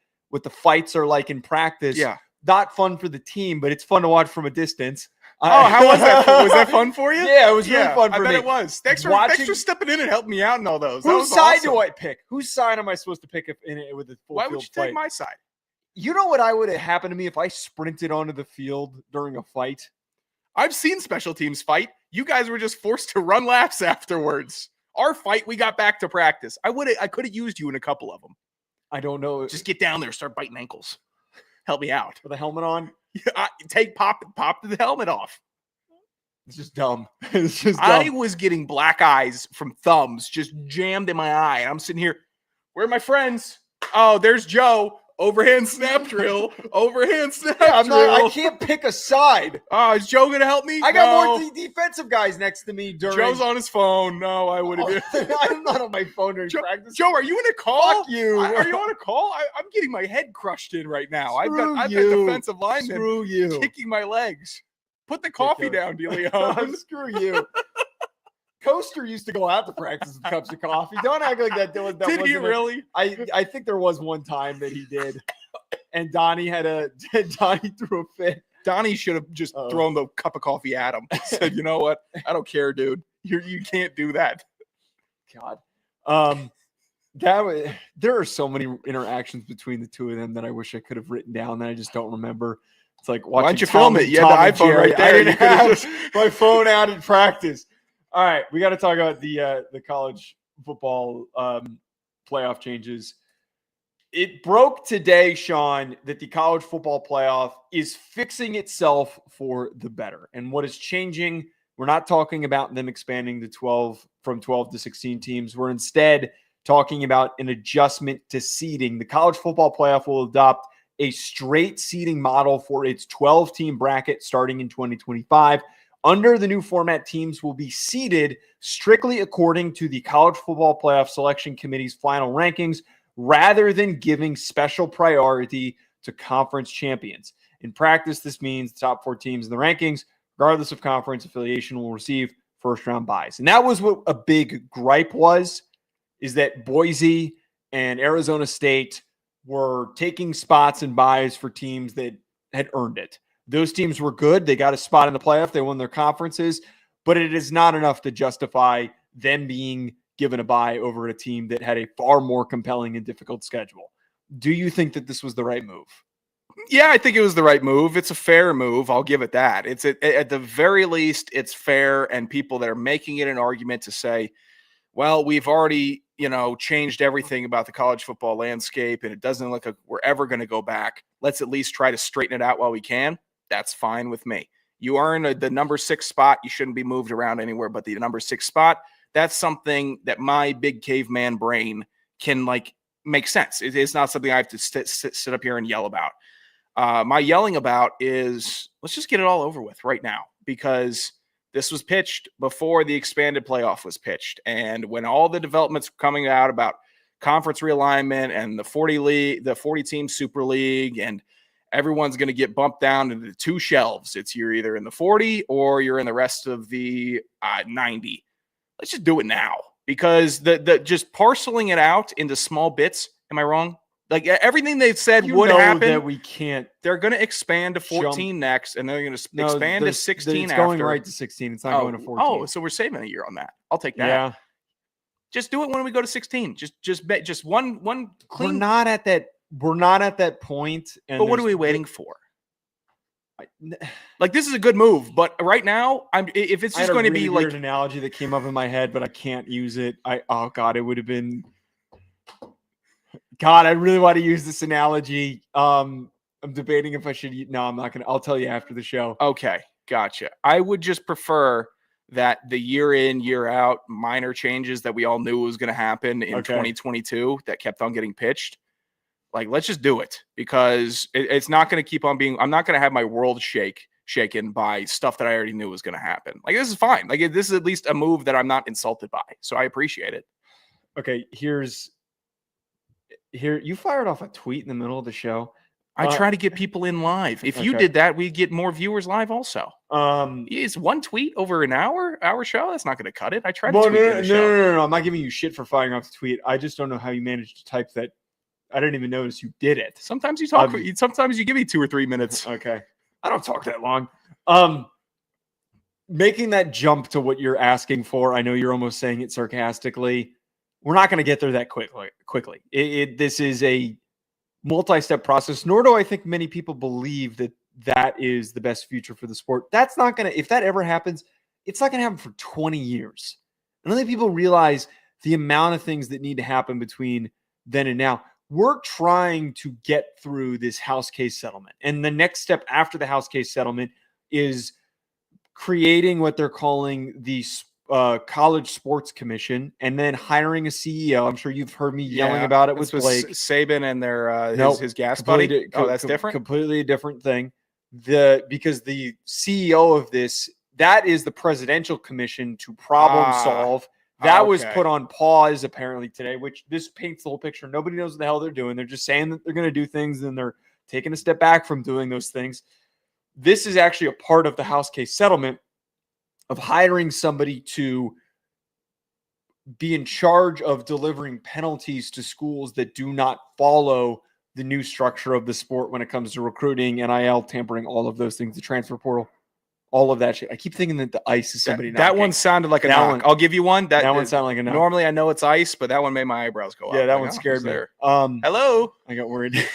fights are like in practice. Yeah. Not fun for the team, but it's fun to watch from a distance. Oh, how was that? Was that fun for you? Yeah, it was really fun for me. I bet it was. Thanks for stepping in and helping me out in all those. Whose side do I pick? Whose side am I supposed to pick with a full Why field would you fight? take my side? You know what would have happened to me if I sprinted onto the field during a fight? I've seen special teams fight. You guys were just forced to run laps afterwards. Our fight, we got back to practice. I could have used you in a couple of them. I don't know. Just get down there, start biting ankles. Help me out. With a helmet on? Pop the helmet off. It's just dumb. It's just dumb. I was getting black eyes from thumbs just jammed in my eye. And I'm sitting here. Where are my friends? Oh, there's Joe. Overhand snap drill. Overhand snap I drill. can't pick a side. Oh, is Joe going to help me? I got No. more defensive guys next to me during. Joe's on his phone. No, I would have been. I'm not on my phone during practice. Joe, are you in a call? Fuck you. Are you on a call? I'm getting my head crushed in right now. I've got you. defensive linemen Screw you. kicking my legs. Put the coffee down, DeLeone. Screw you. Coaster used to go out to practice with cups of coffee. Don't act like that. Did he really? I think there was one time that he did, and Donnie threw a fit. Donnie should have just thrown the cup of coffee at him. Said, you know what? I don't care, dude. You can't do that. God. There are so many interactions between the two of them that I wish I could have written down that I just don't remember. It's like watching. Why don't you film it? You had the iPhone right there. I didn't have my phone out in practice. All right, we got to talk about the college football playoff changes. It broke today, Sean, that the college football playoff is fixing itself for the better. And what is changing, we're not talking about them expanding from 12 to 16 teams. We're instead talking about an adjustment to seeding. The college football playoff will adopt a straight seeding model for its 12-team bracket starting in 2025. Under the new format, teams will be seeded strictly according to the College Football Playoff Selection Committee's final rankings, rather than giving special priority to conference champions. In practice, this means the top 4 teams in the rankings, regardless of conference affiliation, will receive first-round buys. And that was what a big gripe was, is that Boise and Arizona State were taking spots and buys for teams that had earned it. Those teams were good. They got a spot in the playoff. They won their conferences, but it is not enough to justify them being given a bye over a team that had a far more compelling and difficult schedule. Do you think that this was the right move? Yeah, I think it was the right move. It's a fair move. I'll give it that. It's at the very least, it's fair. And people that are making it an argument to say, well, we've already, changed everything about the college football landscape, and it doesn't look like we're ever going to go back. Let's at least try to straighten it out while we can. That's fine with me. You are in the number 6 spot. You shouldn't be moved around anywhere but the number 6 spot. That's something that my big caveman brain can make sense. It's not something I have to sit up here and yell about. My yelling about is let's just get it all over with right now, because this was pitched before the expanded playoff was pitched. And when all the developments were coming out about conference realignment and the 40-team Super League, and everyone's going to get bumped down into the 2 shelves. You're either in the 40 or you're in the rest of the 90. Let's just do it now, because the just parceling it out into small bits. Am I wrong? Like everything they've said would happen. That we can't. They're going to expand to 14 next, and they're going to expand to 16 it's after. going right to 16. It's not going to 14. Oh, so we're saving a year on that. I'll take that. Yeah. Just do it when we go to 16. Just one clean. We're not at that point. And but what are we waiting for? This is a good move, but right now, if it's just going to be like an analogy that came up in my head, but I can't use it. It would have been. God, I really want to use this analogy. I'm debating if I should. No, I'm not gonna. I'll tell you after the show. Okay, gotcha. I would just prefer that the year in, year out minor changes that we all knew was going to happen in 2022 that kept on getting pitched. Let's just do it, because it's not going to keep on being. I'm not going to have my world shaken by stuff that I already knew was going to happen. This is fine. This is at least a move that I'm not insulted by, so I appreciate it. Okay, here you fired off a tweet in the middle of the show. I try to get people in live. If you did that, we'd get more viewers live also. Is one tweet over an hour show? That's not going to cut it. I tried to tweet No. I'm not giving you shit for firing off the tweet. I just don't know how you managed to type that. I didn't even notice you did it. Sometimes you talk. Sometimes you give me 2 or 3 minutes. Okay. I don't talk that long. Making that jump to what you're asking for, I know you're almost saying it sarcastically. We're not going to get there that quickly. This is a multi-step process, nor do I think many people believe that is the best future for the sport. That's not going to, if that ever happens, it's not going to happen for 20 years. I don't think people realize the amount of things that need to happen between then and now. We're trying to get through this house case settlement. And the next step after the house case settlement is creating what they're calling the college sports commission and then hiring a CEO. I'm sure you've heard me yelling about it with Blake Saban and their his gas completely, buddy. That's different. Completely a different thing. Because the CEO of this, that is the presidential commission to problem solve. That was put on pause apparently today, which this paints the whole picture. Nobody knows what the hell they're doing. They're just saying that they're going to do things and they're taking a step back from doing those things. This is actually a part of the House case settlement of hiring somebody to be in charge of delivering penalties to schools that do not follow the new structure of the sport when it comes to recruiting, NIL, tampering, all of those things, the transfer portal, all of that shit. I keep thinking that the ice is somebody knocking. That one sounded like a knock. I'll give you one. That one sounded like a knock. Normally I know it's ice, but that one made my eyebrows go up. Yeah, that one scared me. Hello. I got worried.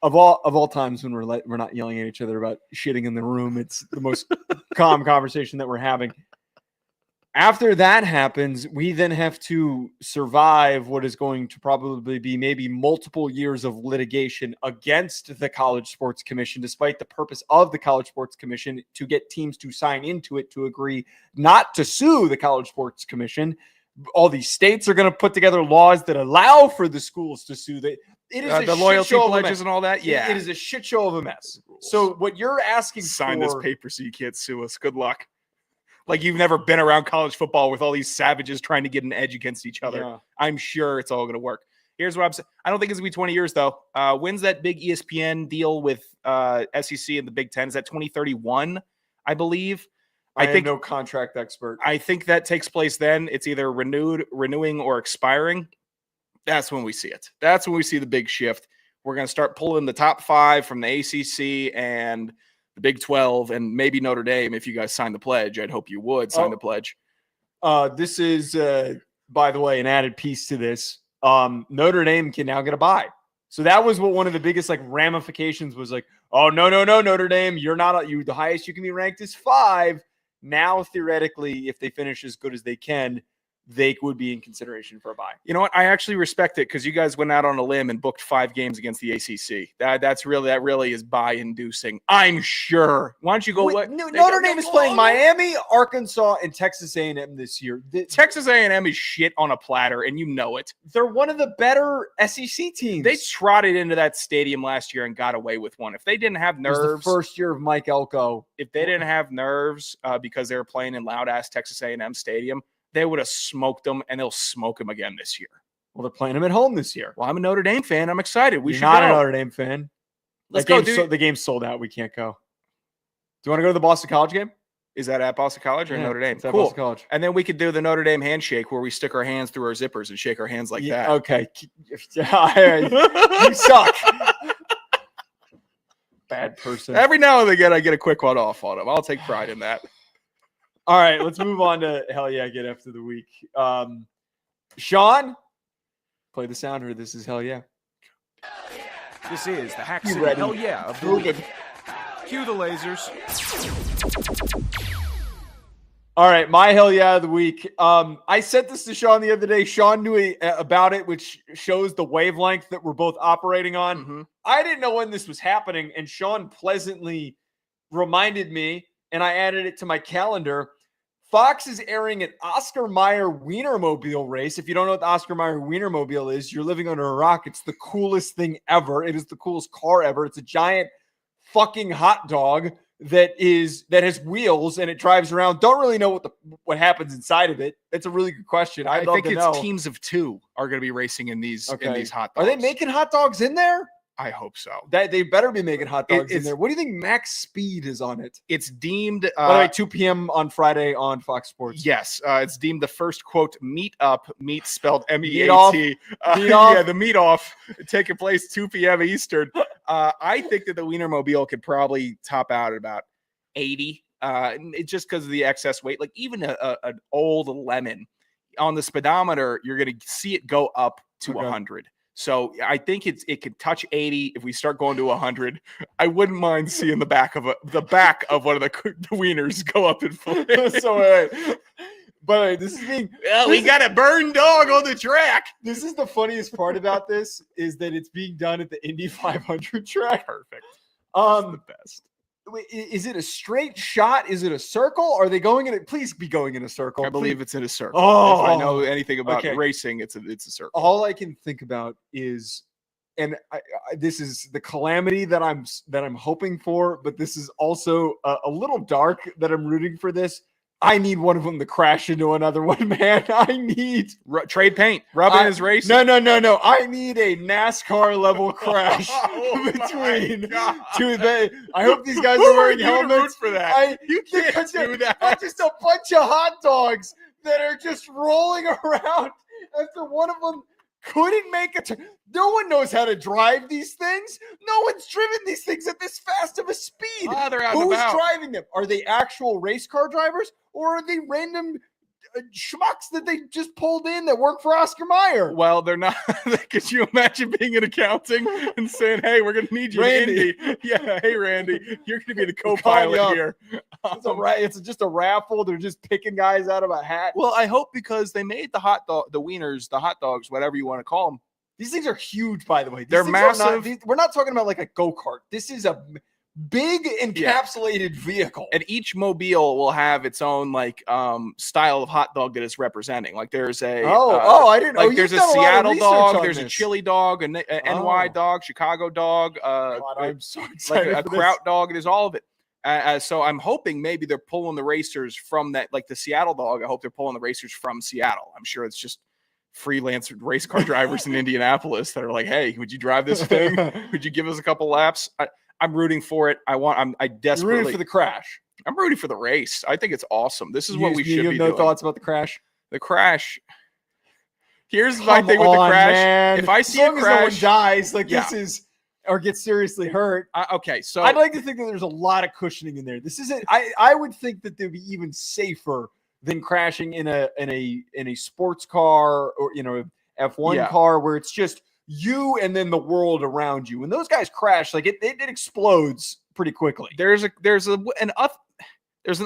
Of all times when we're not yelling at each other about shitting in the room, it's the most calm conversation that we're having. After that happens, we then have to survive what is going to probably be maybe multiple years of litigation against the College Sports Commission, despite the purpose of the College Sports Commission to get teams to sign into it to agree not to sue the College Sports Commission. All these states are going to put together laws that allow for the schools to sue. It is the loyalty pledges and all that. Yeah, it is a shit show of a mess. So what you're asking sign for, this paper so you can't sue us. Good luck. Like you've never been around college football with all these savages trying to get an edge against each other. Yeah. I'm sure it's all going to work. Here's what I'm saying. I don't think it's going to be 20 years, though. When's that big ESPN deal with SEC and the Big Ten? Is that 2031, I believe? I think no contract expert. I think that takes place then. It's either renewing, or expiring. That's when we see it. That's when we see the big shift. We're going to start pulling the top 5 from the ACC and the Big 12 and maybe Notre Dame. If you guys sign the pledge, I'd hope you would sign the pledge. This is, by the way, an added piece to this. Notre Dame can now get a bye. So that was what one of the biggest ramifications was oh, no, Notre Dame, you're not, the highest you can be ranked is 5. Now, theoretically, if they finish as good as they can, they would be in consideration for a bye. You know what? I actually respect it because you guys went out on a limb and booked 5 games against the ACC. That really is bye-inducing. I'm sure. Why don't you go? Notre Dame is playing Miami, Arkansas, and Texas A&M this year. Texas A&M is shit on a platter, and you know it. They're one of the better SEC teams. They trotted into that stadium last year and got away with one. If they didn't have nerves, it was the first year of Mike Elko. If they didn't have nerves because they were playing in loud-ass Texas A&M stadium, they would have smoked them, and they'll smoke them again this year. Well, they're playing them at home this year. Well, I'm a Notre Dame fan. I'm excited. You're not a Notre Dame fan. Let's go, dude. The game's sold out. We can't go. Do you want to go to the Boston College game? Is that at Boston College or Notre Dame? It's at cool. Boston College. And then we could do the Notre Dame handshake where we stick our hands through our zippers and shake our hands like that. Okay. You suck. Bad person. Every now and again, I get a quick one off on them. I'll take pride in that. All right, let's move on to Hell Yeah, Get After the Week. Sean, play the sounder. This is Hell Yeah. This is the Hack City Hell Yeah of the Week. Cue the lasers. All right, my Hell Yeah of the Week. I sent this to Sean the other day. Sean knew about it, which shows the wavelength that we're both operating on. Mm-hmm. I didn't know when this was happening, and Sean pleasantly reminded me, and I added it to my calendar. Fox is airing an Oscar Mayer Wienermobile race. If you don't know what the Oscar Mayer Wienermobile is, you're living under a rock. It's the coolest thing ever. It is the coolest car ever. It's a giant fucking hot dog that has wheels and it drives around. Don't really know what happens inside of it. That's a really good question. I think it's teams of 2 are going to be racing in these hot dogs. Are they making hot dogs in there? I hope so. They better be making hot dogs in there. What do you think max speed is on it? It's deemed by the way, 2 p.m. on Friday on Fox Sports. Yes, it's deemed the first quote meet spelled MEAT. Yeah, the meet off taking place 2 p.m. Eastern. I think that the Wienermobile could probably top out at about 80. Just because of the excess weight. Like even an old lemon on the speedometer, you're going to see it go up to 100. So I think it could touch 80 if we start going to 100. I wouldn't mind seeing the back of one of the wieners go up in flames. So but this is being we got a burn dog on the track. This is the funniest part about this is that it's being done at the Indy 500 track. Perfect. The best. Is it a straight shot? Is it a circle? Are they going in it? Please be going in a circle. I believe it's in a circle. Oh, if I know anything about okay. racing, it's a circle. All I can think about is, and this is the calamity that I'm hoping for, but this is also a little dark that I'm rooting for this. I need one of them to crash into another one, man. I need trade paint, rubbing his race. No. I need a NASCAR level crash between two. I hope these guys are wearing helmets for that. You can't do that. Just a bunch of hot dogs that are just rolling around after one of them couldn't make a turn. No one knows how to drive these things. No one's driven these things at this fast of a speed. They're out Who's about. driving them? Are they actual race car drivers, or are they random schmucks that they just pulled in that work for Oscar Mayer? Well, they're not. Could you imagine being in accounting and saying, "Hey, we're going to need you, Randy." Indy. Yeah, hey, Randy, you're going to be the co-pilot here." It's just a raffle. They're just picking guys out of a hat. Well, I hope because they made the hot dogs, whatever you want to call them. These things are huge, by the way. They're massive. We're not talking about like a go-kart. This is a big encapsulated vehicle. And each mobile will have its own style of hot dog that it's representing. Like there's a I didn't know. There's a Seattle dog, there's a chili dog, an NY dog, Chicago dog, God, I'm so excited like a for Kraut dog. There's all of it. So I'm hoping maybe they're pulling the racers from that, like the Seattle dog. I hope they're pulling the racers from Seattle. I'm sure it's just freelance race car drivers in Indianapolis that are like, "Hey, would you drive this thing? Would you give us a couple laps?" I'm rooting for it. I desperately rooting for the crash. I'm rooting for the race. I think it's awesome. This is what we should be doing. You have no thoughts about the crash? The crash. Here's my thing with the crash. Man. If I see a crash, no one dies, this is or gets seriously hurt. Okay, so I'd like to think that there's a lot of cushioning in there. This isn't. I would think that they'd be even safer than crashing in a sports car or F1 car where it's just you and then the world around you. When those guys crash, it explodes pretty quickly. There's an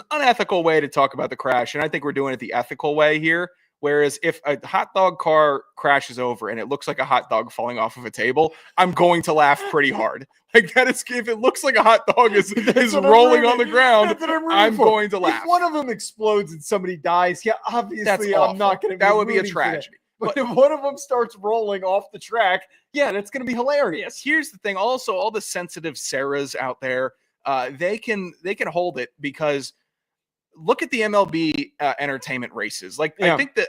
unethical way to talk about the crash, and I think we're doing it the ethical way here. Whereas if a hot dog car crashes over and it looks like a hot dog falling off of a table, I'm going to laugh pretty hard. Like that is, if it looks like a hot dog is rolling on the ground, I'm going to laugh. If one of them explodes and somebody dies, obviously I'm not going to. That would be a tragedy. But if one of them starts rolling off the track, that's going to be hilarious. Here's the thing. Also, all the sensitive Sarahs out there, they can hold it because look at the MLB entertainment races. I think that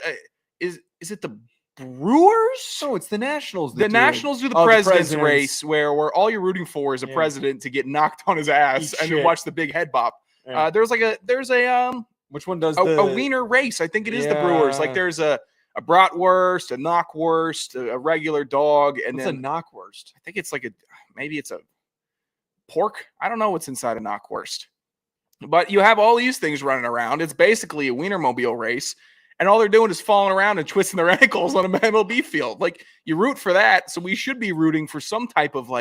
is it the Brewers? No, it's the Nationals. The Nationals do the president's race where all you're rooting for is a president to get knocked on his ass and then watch the big head bop. Yeah. There's a which one does a wiener race? I think it is the Brewers. There's a bratwurst, a knockwurst, a regular dog, and then a knockwurst. I think it's maybe it's a pork. I don't know what's inside a knockwurst. But you have all these things running around. It's basically a Wienermobile race, and all they're doing is falling around and twisting their ankles on an MLB field. You root for that, so we should be rooting for some type of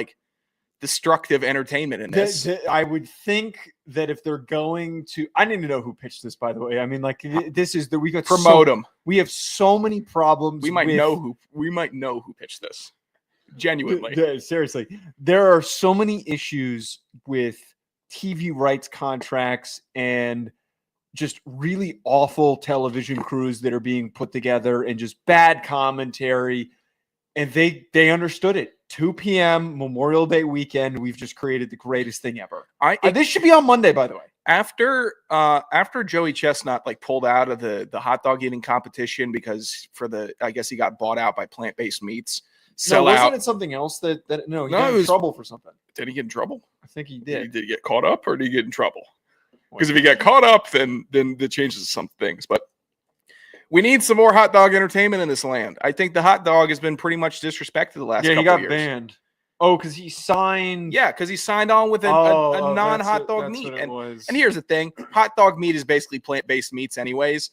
destructive entertainment in this. I would think that if they're going to, I need to know who pitched this, by the way. I mean, this is we got promote them. We have so many problems. We might know who pitched this. Genuinely, seriously, there are so many issues with TV rights contracts and just really awful television crews that are being put together and just bad commentary. And they understood it. 2 p.m. Memorial Day weekend. We've just created the greatest thing ever. This should be on Monday, by the way. After Joey Chestnut pulled out of the hot dog eating competition because I guess he got bought out by plant-based meats. Wasn't it something else that he got in trouble for something? Did he get in trouble? I think he did. Did he get caught up or did he get in trouble? Because if he got caught up, then that changes some things. But we need some more hot dog entertainment in this land. I think the hot dog has been pretty much disrespected the last couple of years. Yeah, he got banned. Oh, because he signed. Yeah, because he signed on with a non-hot dog meat. And here's the thing: hot dog meat is basically plant-based meats, anyways.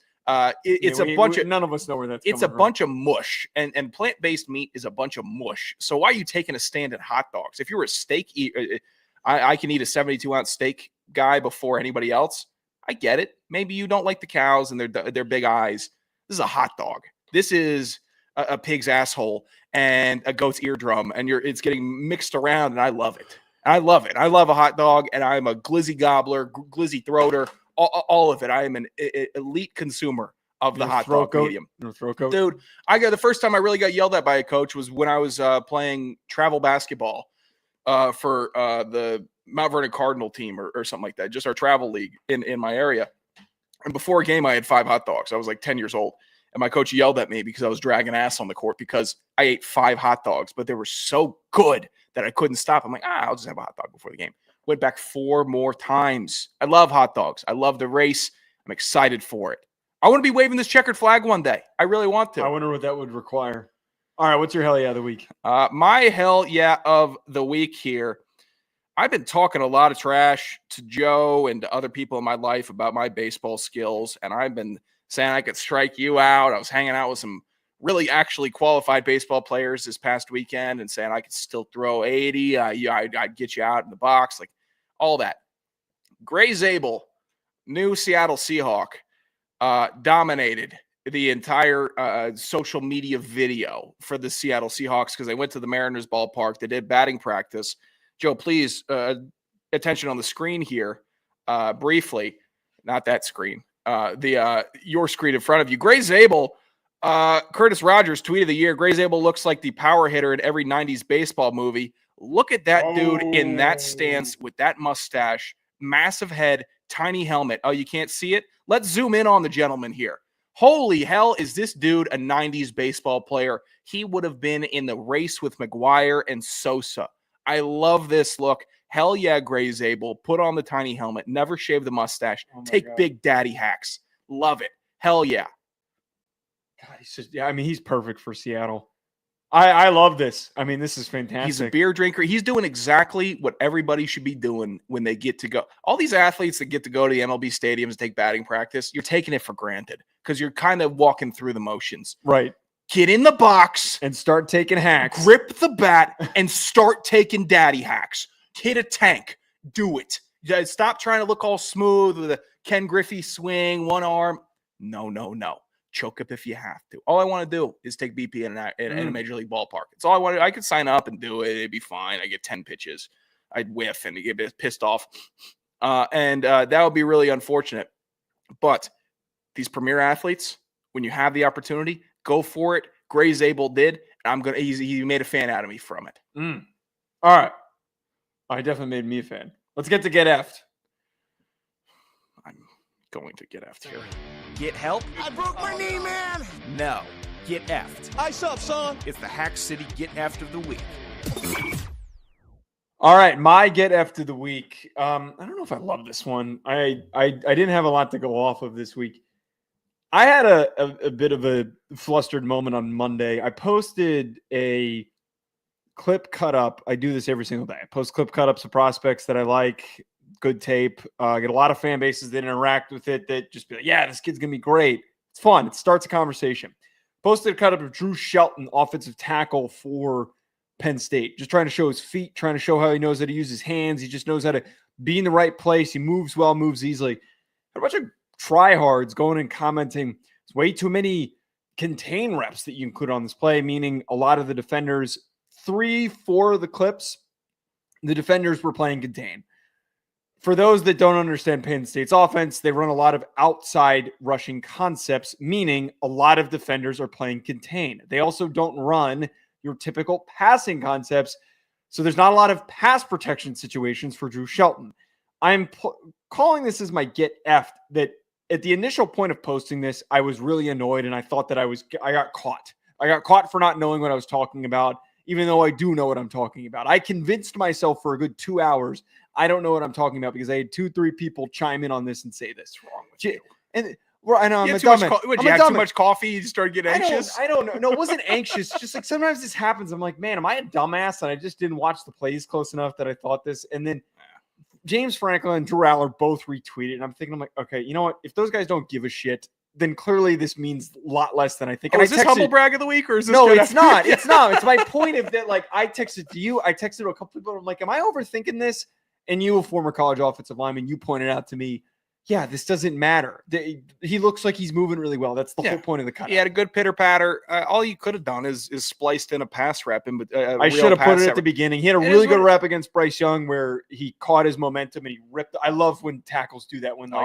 It's a bunch of none of us know where that's. It's a bunch of mush, and plant-based meat is a bunch of mush. So why are you taking a stand at hot dogs? If you were a steak eater, I can eat a 72-ounce steak guy before anybody else. I get it. Maybe you don't like the cows and their big eyes. This is a hot dog. This is a pig's asshole and a goat's eardrum, and it's getting mixed around, and I love it. I love it. I love a hot dog, and I'm a glizzy gobbler, glizzy throater, all of it. I am an elite consumer of the hot dog medium. Dude, the first time I really got yelled at by a coach was when I was playing travel basketball for the Mount Vernon Cardinal team or something like that, just our travel league in my area. And before a game, I had 5 hot dogs. I was like 10 years old. And my coach yelled at me because I was dragging ass on the court because I ate 5 hot dogs, but they were so good that I couldn't stop. I'm like, I'll just have a hot dog before the game. Went back 4 more times. I love hot dogs. I love the race. I'm excited for it. I want to be waving this checkered flag one day. I really want to. I wonder what that would require. All right, what's your hell yeah of the week? My hell yeah of the week here. I've been talking a lot of trash to Joe and to other people in my life about my baseball skills, and I've been saying I could strike you out. I was hanging out with some really actually qualified baseball players this past weekend and saying I could still throw 80. I'd get you out in the box, like all that. Gray Zabel, new Seattle Seahawk, dominated the entire social media video for the Seattle Seahawks because they went to the Mariners ballpark. They did batting practice. Joe, please, attention on the screen here briefly. Not that screen. Your screen in front of you. Gray Zabel, Curtis Rogers, tweet of the year. Gray Zabel looks like the power hitter in every 90s baseball movie. Look at that dude in that stance with that mustache, massive head, tiny helmet. Oh, you can't see it? Let's zoom in on the gentleman here. Holy hell, is this dude a 90s baseball player? He would have been in the race with McGuire and Sosa. I love this look. Hell yeah, Gray Zabel. Put on the tiny helmet. Never shave the mustache. Take big daddy hacks. Love it. Hell yeah. God, he's perfect for Seattle. I love this. I mean, this is fantastic. He's a beer drinker. He's doing exactly what everybody should be doing when they get to go. All these athletes that get to go to the MLB stadiums and take batting practice, you're taking it for granted because you're kind of walking through the motions. Right. Get in the box and start taking hacks. Grip the bat and start taking daddy hacks. Hit a tank. Do it. Stop trying to look all smooth with a Ken Griffey swing, one arm. No. Choke up if you have to. All I want to do is take BP in a major league ballpark. It's all I want to do. I could sign up and do it. It'd be fine. I get 10 pitches. I'd whiff and get pissed off. That would be really unfortunate. But these premier athletes, when you have the opportunity, go for it. Gray Zabel did. And he made a fan out of me from it. All right. I definitely made me a fan. Let's get effed. I'm going to get effed here. Get help? I broke my knee, man. No. Get effed. I sup, son. It's the Hack City Get Effed of the Week. All right, my get effed of the week. I don't know if I love this one. I didn't have a lot to go off of this week. I had a bit of a flustered moment on Monday. I posted a clip cut up. I do this every single day. I post clip cut ups of prospects that I like. Good tape. I get a lot of fan bases that interact with it that just be like, yeah, this kid's going to be great. It's fun. It starts a conversation. Posted a cut up of Drew Shelton, offensive tackle for Penn State. Just trying to show his feet, trying to show how he knows how to use his hands. He just knows how to be in the right place. He moves well, moves easily. A bunch of tryhards going and commenting, it's way too many contain reps that you include on this play, meaning a lot of the defenders, 3-4 of the clips, the defenders were playing contain. For those that don't understand Penn State's offense, they run a lot of outside rushing concepts, meaning a lot of defenders are playing contain. They also don't run your typical passing concepts, so there's not a lot of pass protection situations for Drew Shelton. I'm calling this as my get effed, that at the initial point of posting this, I was really annoyed and I thought that I got caught. I got caught for not knowing what I was talking about, even though I do know what I'm talking about. I convinced myself for a good 2 hours I don't know what I'm talking about because I had 2-3 people chime in on this and say this. What's wrong with you? And I know you had too much coffee. You started getting anxious. I don't know. No, it wasn't anxious. Just like sometimes this happens. I'm like, man, am I a dumbass? And I just didn't watch the plays close enough that I thought this. And then James Franklin and Drew Aller both retweeted. And I'm thinking, okay, you know what? If those guys don't give a shit, then clearly this means a lot less than I think. Is this humble brag of the week or is this? No, it's not. It's not. It's my point of that. Like I texted to you. I texted to a couple people. I'm like, am I overthinking this? And you, a former college offensive lineman, you pointed out to me yeah, this doesn't matter. He looks like he's moving really well. That's the whole point of the cut. He had a good pitter patter. All you could have done is spliced in a pass rep. I should have put it at the beginning. He had a really good rep against Bryce Young where he caught his momentum and he ripped. I love when tackles do that when they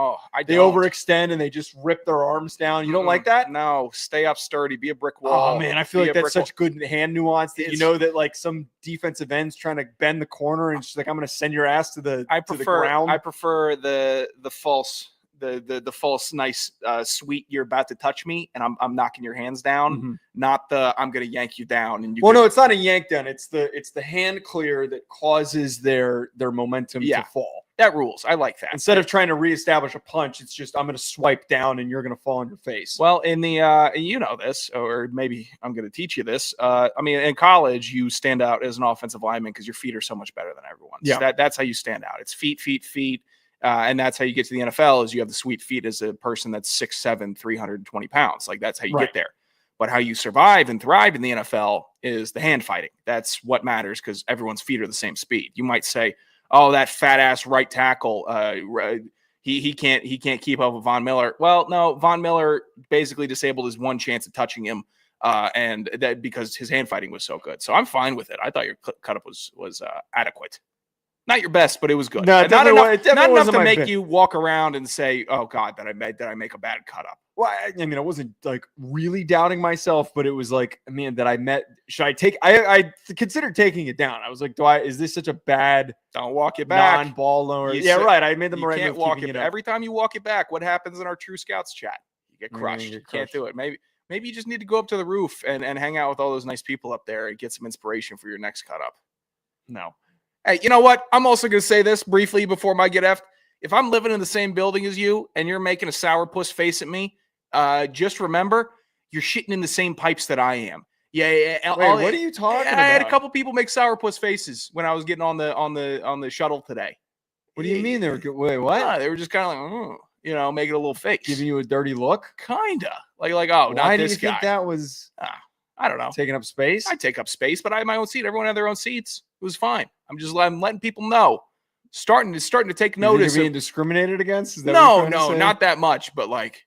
overextend and they just rip their arms down. You don't like that? No, stay up sturdy. Be a brick wall. Oh man, I feel like that's such good hand nuance that you know that like some defensive end's trying to bend the corner and just like I'm going to send your ass to the ground. I prefer the false. The false nice sweet you're about to touch me and I'm knocking your hands down, not the I'm gonna yank you down and you no, it's not a yank down, it's the hand clear that causes their momentum to fall. That rules. I like that. Instead of trying to reestablish a punch, it's just I'm gonna swipe down and you're gonna fall on your face. Well, in the you know this, or maybe I'm gonna teach you this. I mean, in college you stand out as an offensive lineman because your feet are so much better than everyone's. Yeah. That's how you stand out. It's feet. And that's how you get to the NFL is you have the sweet feet as a person that's 6'7", 320 pounds. Like that's how you get there. But how you survive and thrive in the NFL is the hand fighting. That's what matters because everyone's feet are the same speed. You might say, oh, that fat ass right tackle, he can't keep up with Von Miller. Well, no, Von Miller basically disabled his one chance of touching him. And that because his hand fighting was so good. So I'm fine with it. I thought your cut up was adequate. Not your best, but it was good. No, not enough to make best. you walk around and say, "Oh God, did I make a bad cut up?" Well, I mean, I wasn't like really doubting myself, but it was like, man, that I met. Should I take? I considered taking it down. I was like, is this such a bad? Don't walk it back. Non-ball lower. Right. I made the right can't move. Walk it. Every time you walk it back, what happens in our True Scouts chat? You get crushed. You can't do it. Maybe you just need to go up to the roof and hang out with all those nice people up there and get some inspiration for your next cut up. No. Hey, you know what? I'm also going to say this briefly before I get effed. If I'm living in the same building as you and you're making a sourpuss face at me, just remember you're shitting in the same pipes that I am. Yeah. Wait, what are you talking about? I had a couple people make sourpuss faces when I was getting on the shuttle today. What do you mean they were good? Wait, what? They were just kind of like, making a little face, giving you a dirty look. Kinda like oh, why not this do you guy. Think that was? I don't know. Taking up space? I take up space, but I have my own seat. Everyone had their own seats. It was fine. I'm letting people know. Starting to take notice. You're being discriminated against? Is that no, not that much. But like,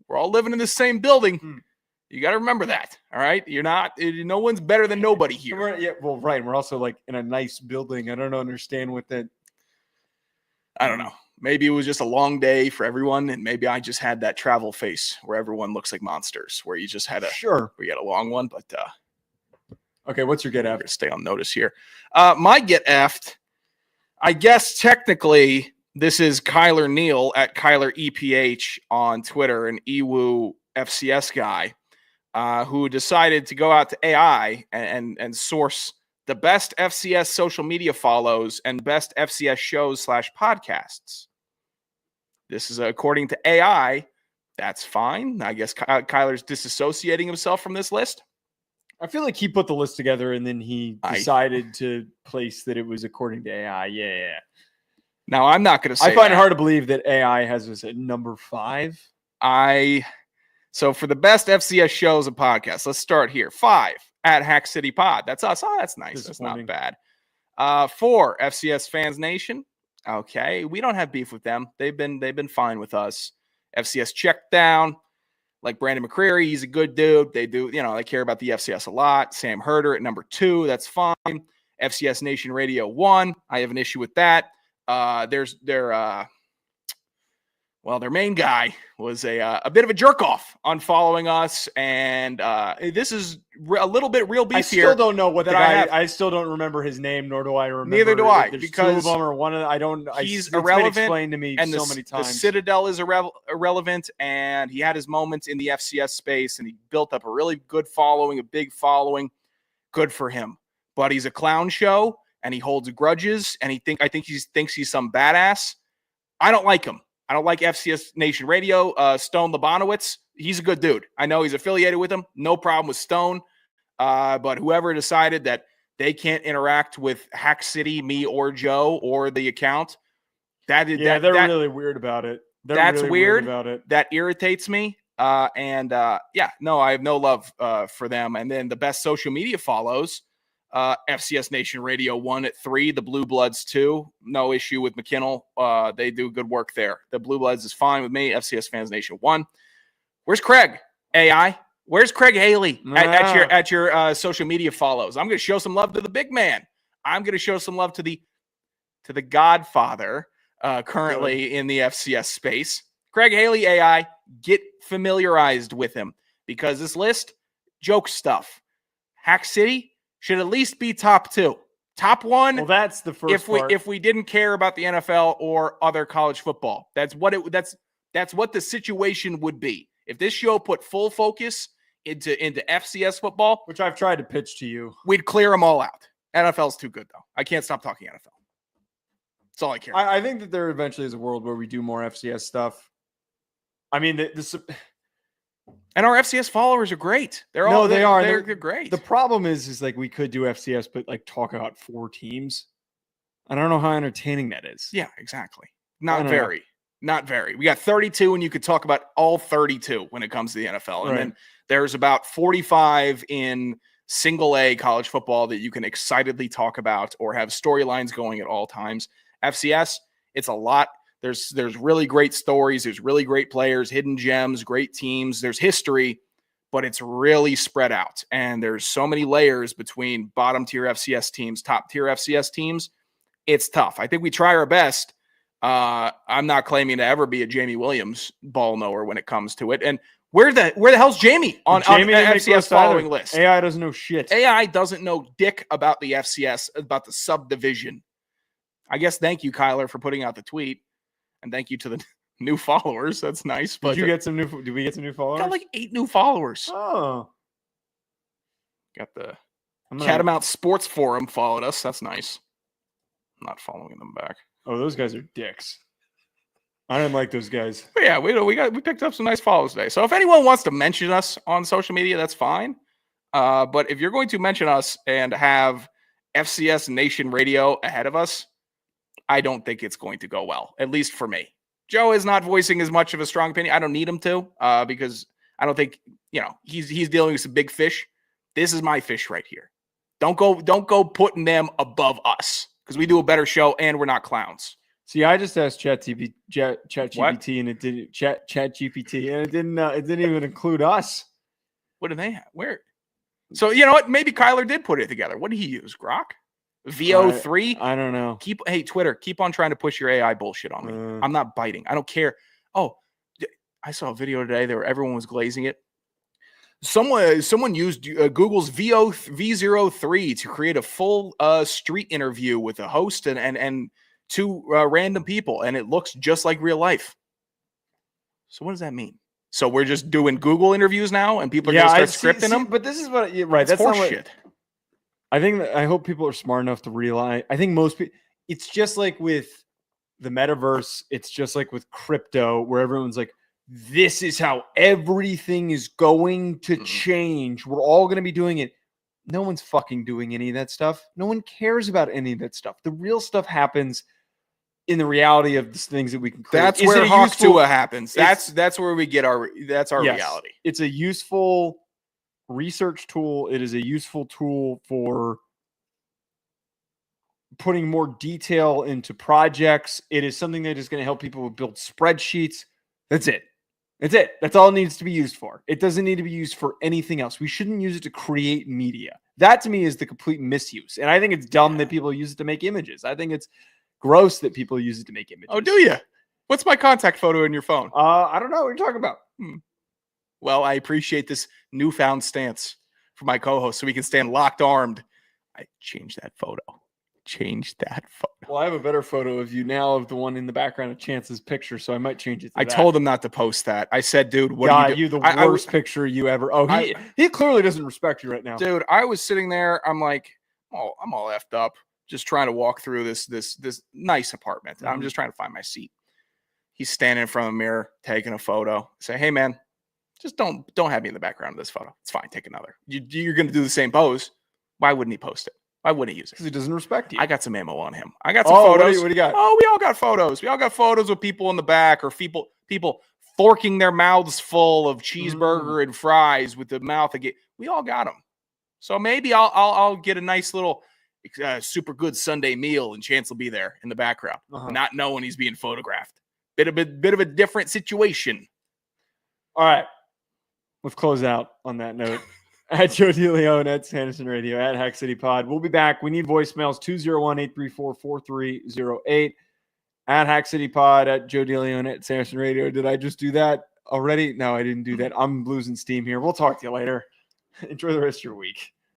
we're all living in the same building. You got to remember that. All right. You're not. No one's better than nobody here. Right. We're also like in a nice building. I don't understand what that. I don't know. Maybe it was just a long day for everyone, and maybe I just had that travel face where everyone looks like monsters, where you just had we had a long one, but okay, what's your get effed? Stay on notice here. My get effed, I guess technically this is Kyler Neal at Kyler EPH on Twitter, an EWU FCS guy, who decided to go out to AI and source the best FCS social media follows and best FCS shows / podcasts. This is according to AI. That's fine. I guess Kyler's disassociating himself from this list. I feel like he put the list together and then he decided to place that it was according to AI. Yeah. Now, I'm not going to say I find it hard to believe that AI has us at number 5. So for the best FCS shows and podcasts, let's start here. 5. At Hack City Pod. That's us. Oh, that's nice. That's not bad. 4, FCS Fans Nation. Okay. We don't have beef with them. They've been fine with us. FCS Check Down. Like Brandon McCreary, he's a good dude. They do, they care about the FCS a lot. Sam Herder at number 2. That's fine. FCS Nation Radio 1. I have an issue with that. Their main guy was a bit of a jerk off on following us, and this is a little bit real beef here. I still don't know what the guy. I still don't remember his name, nor do I remember. Neither do I. Because 2 of them or one of them. I don't. He's it's irrelevant. Been explained to me and so many times. The Citadel is irrelevant, and he had his moments in the FCS space, and he built up a really good following, a big following. Good for him. But he's a clown show, and he holds grudges, and I think he thinks he's some badass. I don't like him. I don't like FCS Nation Radio. Stone Labanowitz, he's a good dude. I know he's affiliated with him. No problem with Stone. But whoever decided that they can't interact with Hack City, me or Joe or the account, they're really weird about it. That's really weird about it. That irritates me. I have no love for them. And then the best social media follows. FCS Nation Radio 1 at 3. The Blue Bloods 2. No issue with McKinnell. They do good work there. The Blue Bloods is fine with me. FCS Fans Nation 1. Where's Craig? AI? Where's Craig Haley at your social media follows? I'm going to show some love to the big man. I'm going to show some love to the Godfather currently in the FCS space. Craig Haley, AI, get familiarized with him because this list, joke stuff. Hack City should at least be top 2. Top 1. Well, that's the first part. If we didn't care about the NFL or other college football, that's what the situation would be. If this show put full focus into FCS football, which I've tried to pitch to you, we'd clear them all out. NFL's too good, though. I can't stop talking NFL. That's all I care about. I think that there eventually is a world where we do more FCS stuff. I mean, and our FCS followers are great. They're great. The problem is like we could do FCS, but like talk about 4 teams. I don't know how entertaining that is. Yeah, exactly. Not very. We got 32, and you could talk about all 32 when it comes to the NFL. And then there's about 45 in single A college football that you can excitedly talk about or have storylines going at all times. FCS, it's a lot. There's really great stories. There's really great players, hidden gems, great teams. There's history, but it's really spread out. And there's so many layers between bottom tier FCS teams, top tier FCS teams. It's tough. I think we try our best. I'm not claiming to ever be a Jamie Williams ball knower when it comes to it. And where the hell's Jamie on the FCS following list? AI doesn't know shit. AI doesn't know dick about the FCS, about the subdivision. I guess thank you, Kyler, for putting out the tweet. And thank you to the new followers. That's nice. But did we get some new followers? Got like 8 new followers. Oh. Got the Catamount Sports Forum followed us. That's nice. I'm not following them back. Oh, those guys are dicks. I didn't like those guys. But yeah, we picked up some nice follows today. So if anyone wants to mention us on social media, that's fine. But if you're going to mention us and have FCS Nation Radio ahead of us, I don't think it's going to go well, at least for me. Joe is not voicing as much of a strong opinion. I don't need him to because I don't think, he's dealing with some big fish. This is my fish right here. Don't go putting them above us because we do a better show and we're not clowns. See, I just asked ChatGPT and it didn't ChatGPT and it didn't even include us. What do they have? Where? So you know what? Maybe Kyler did put it together. What did he use? Grok? VO3? I don't know. Hey, Twitter, keep on trying to push your AI bullshit on me. I'm not biting. I don't care. Oh, I saw a video today where everyone was glazing it. Someone used Google's V03 to create a full street interview with a host and 2 random people, and it looks just like real life. So what does that mean? So we're just doing Google interviews now, and people are going to start scripting them? But this is what that's horse not shit. I hope people are smart enough to realize. I think most people, it's just like with the metaverse. It's just like with crypto, where everyone's like, this is how everything is going to change. We're all going to be doing it. No one's fucking doing any of that stuff. No one cares about any of that stuff. The real stuff happens in the reality of the things that we can create. That's where Hawk Tua happens. That's where we get our reality. It's a useful research tool. It is a useful tool for putting more detail into projects. It is something that is going to help people build spreadsheets. That's it. That's all it needs to be used for. It doesn't need to be used for anything else. We shouldn't use it to create media. That to me is the complete misuse. And I think it's dumb that people use it to make images. I think it's gross that people use it to make images. Oh, do you? What's my contact photo in your phone? I don't know what you're talking about. Well, I appreciate this newfound stance for my co-host so we can stand locked armed. I changed that photo. Well, I have a better photo of you now of the one in the background of Chance's picture, so I might change it to I told him not to post that. I said, dude, what God, are you doing? the worst picture you ever. Oh, he clearly doesn't respect you right now. Dude, I was sitting there. I'm like, I'm all effed up, just trying to walk through this nice apartment. I'm just trying to find my seat. He's standing in front of a mirror, taking a photo. I say, hey, man, just don't have me in the background of this photo. It's fine. Take another. You're going to do the same pose. Why wouldn't he post it? Why wouldn't he use it? Because he doesn't respect you. I got some ammo on him. I got some photos. What do you got? Oh, we all got photos. We all got photos of people in the back or people forking their mouths full of cheeseburger and fries with the mouth again. We all got them. So maybe I'll get a nice little super good Sunday meal, and Chance will be there in the background, not knowing he's being photographed. Bit of a different situation. All right. Let's close out on that note. At Joe DeLeone, at Sanderson Radio, at Hack City Pod. We'll be back. We need voicemails 201-834-4308. At Hack City Pod, at Joe DeLeone, at Sanderson Radio. Did I just do that already? No, I didn't do that. I'm losing steam here. We'll talk to you later. Enjoy the rest of your week.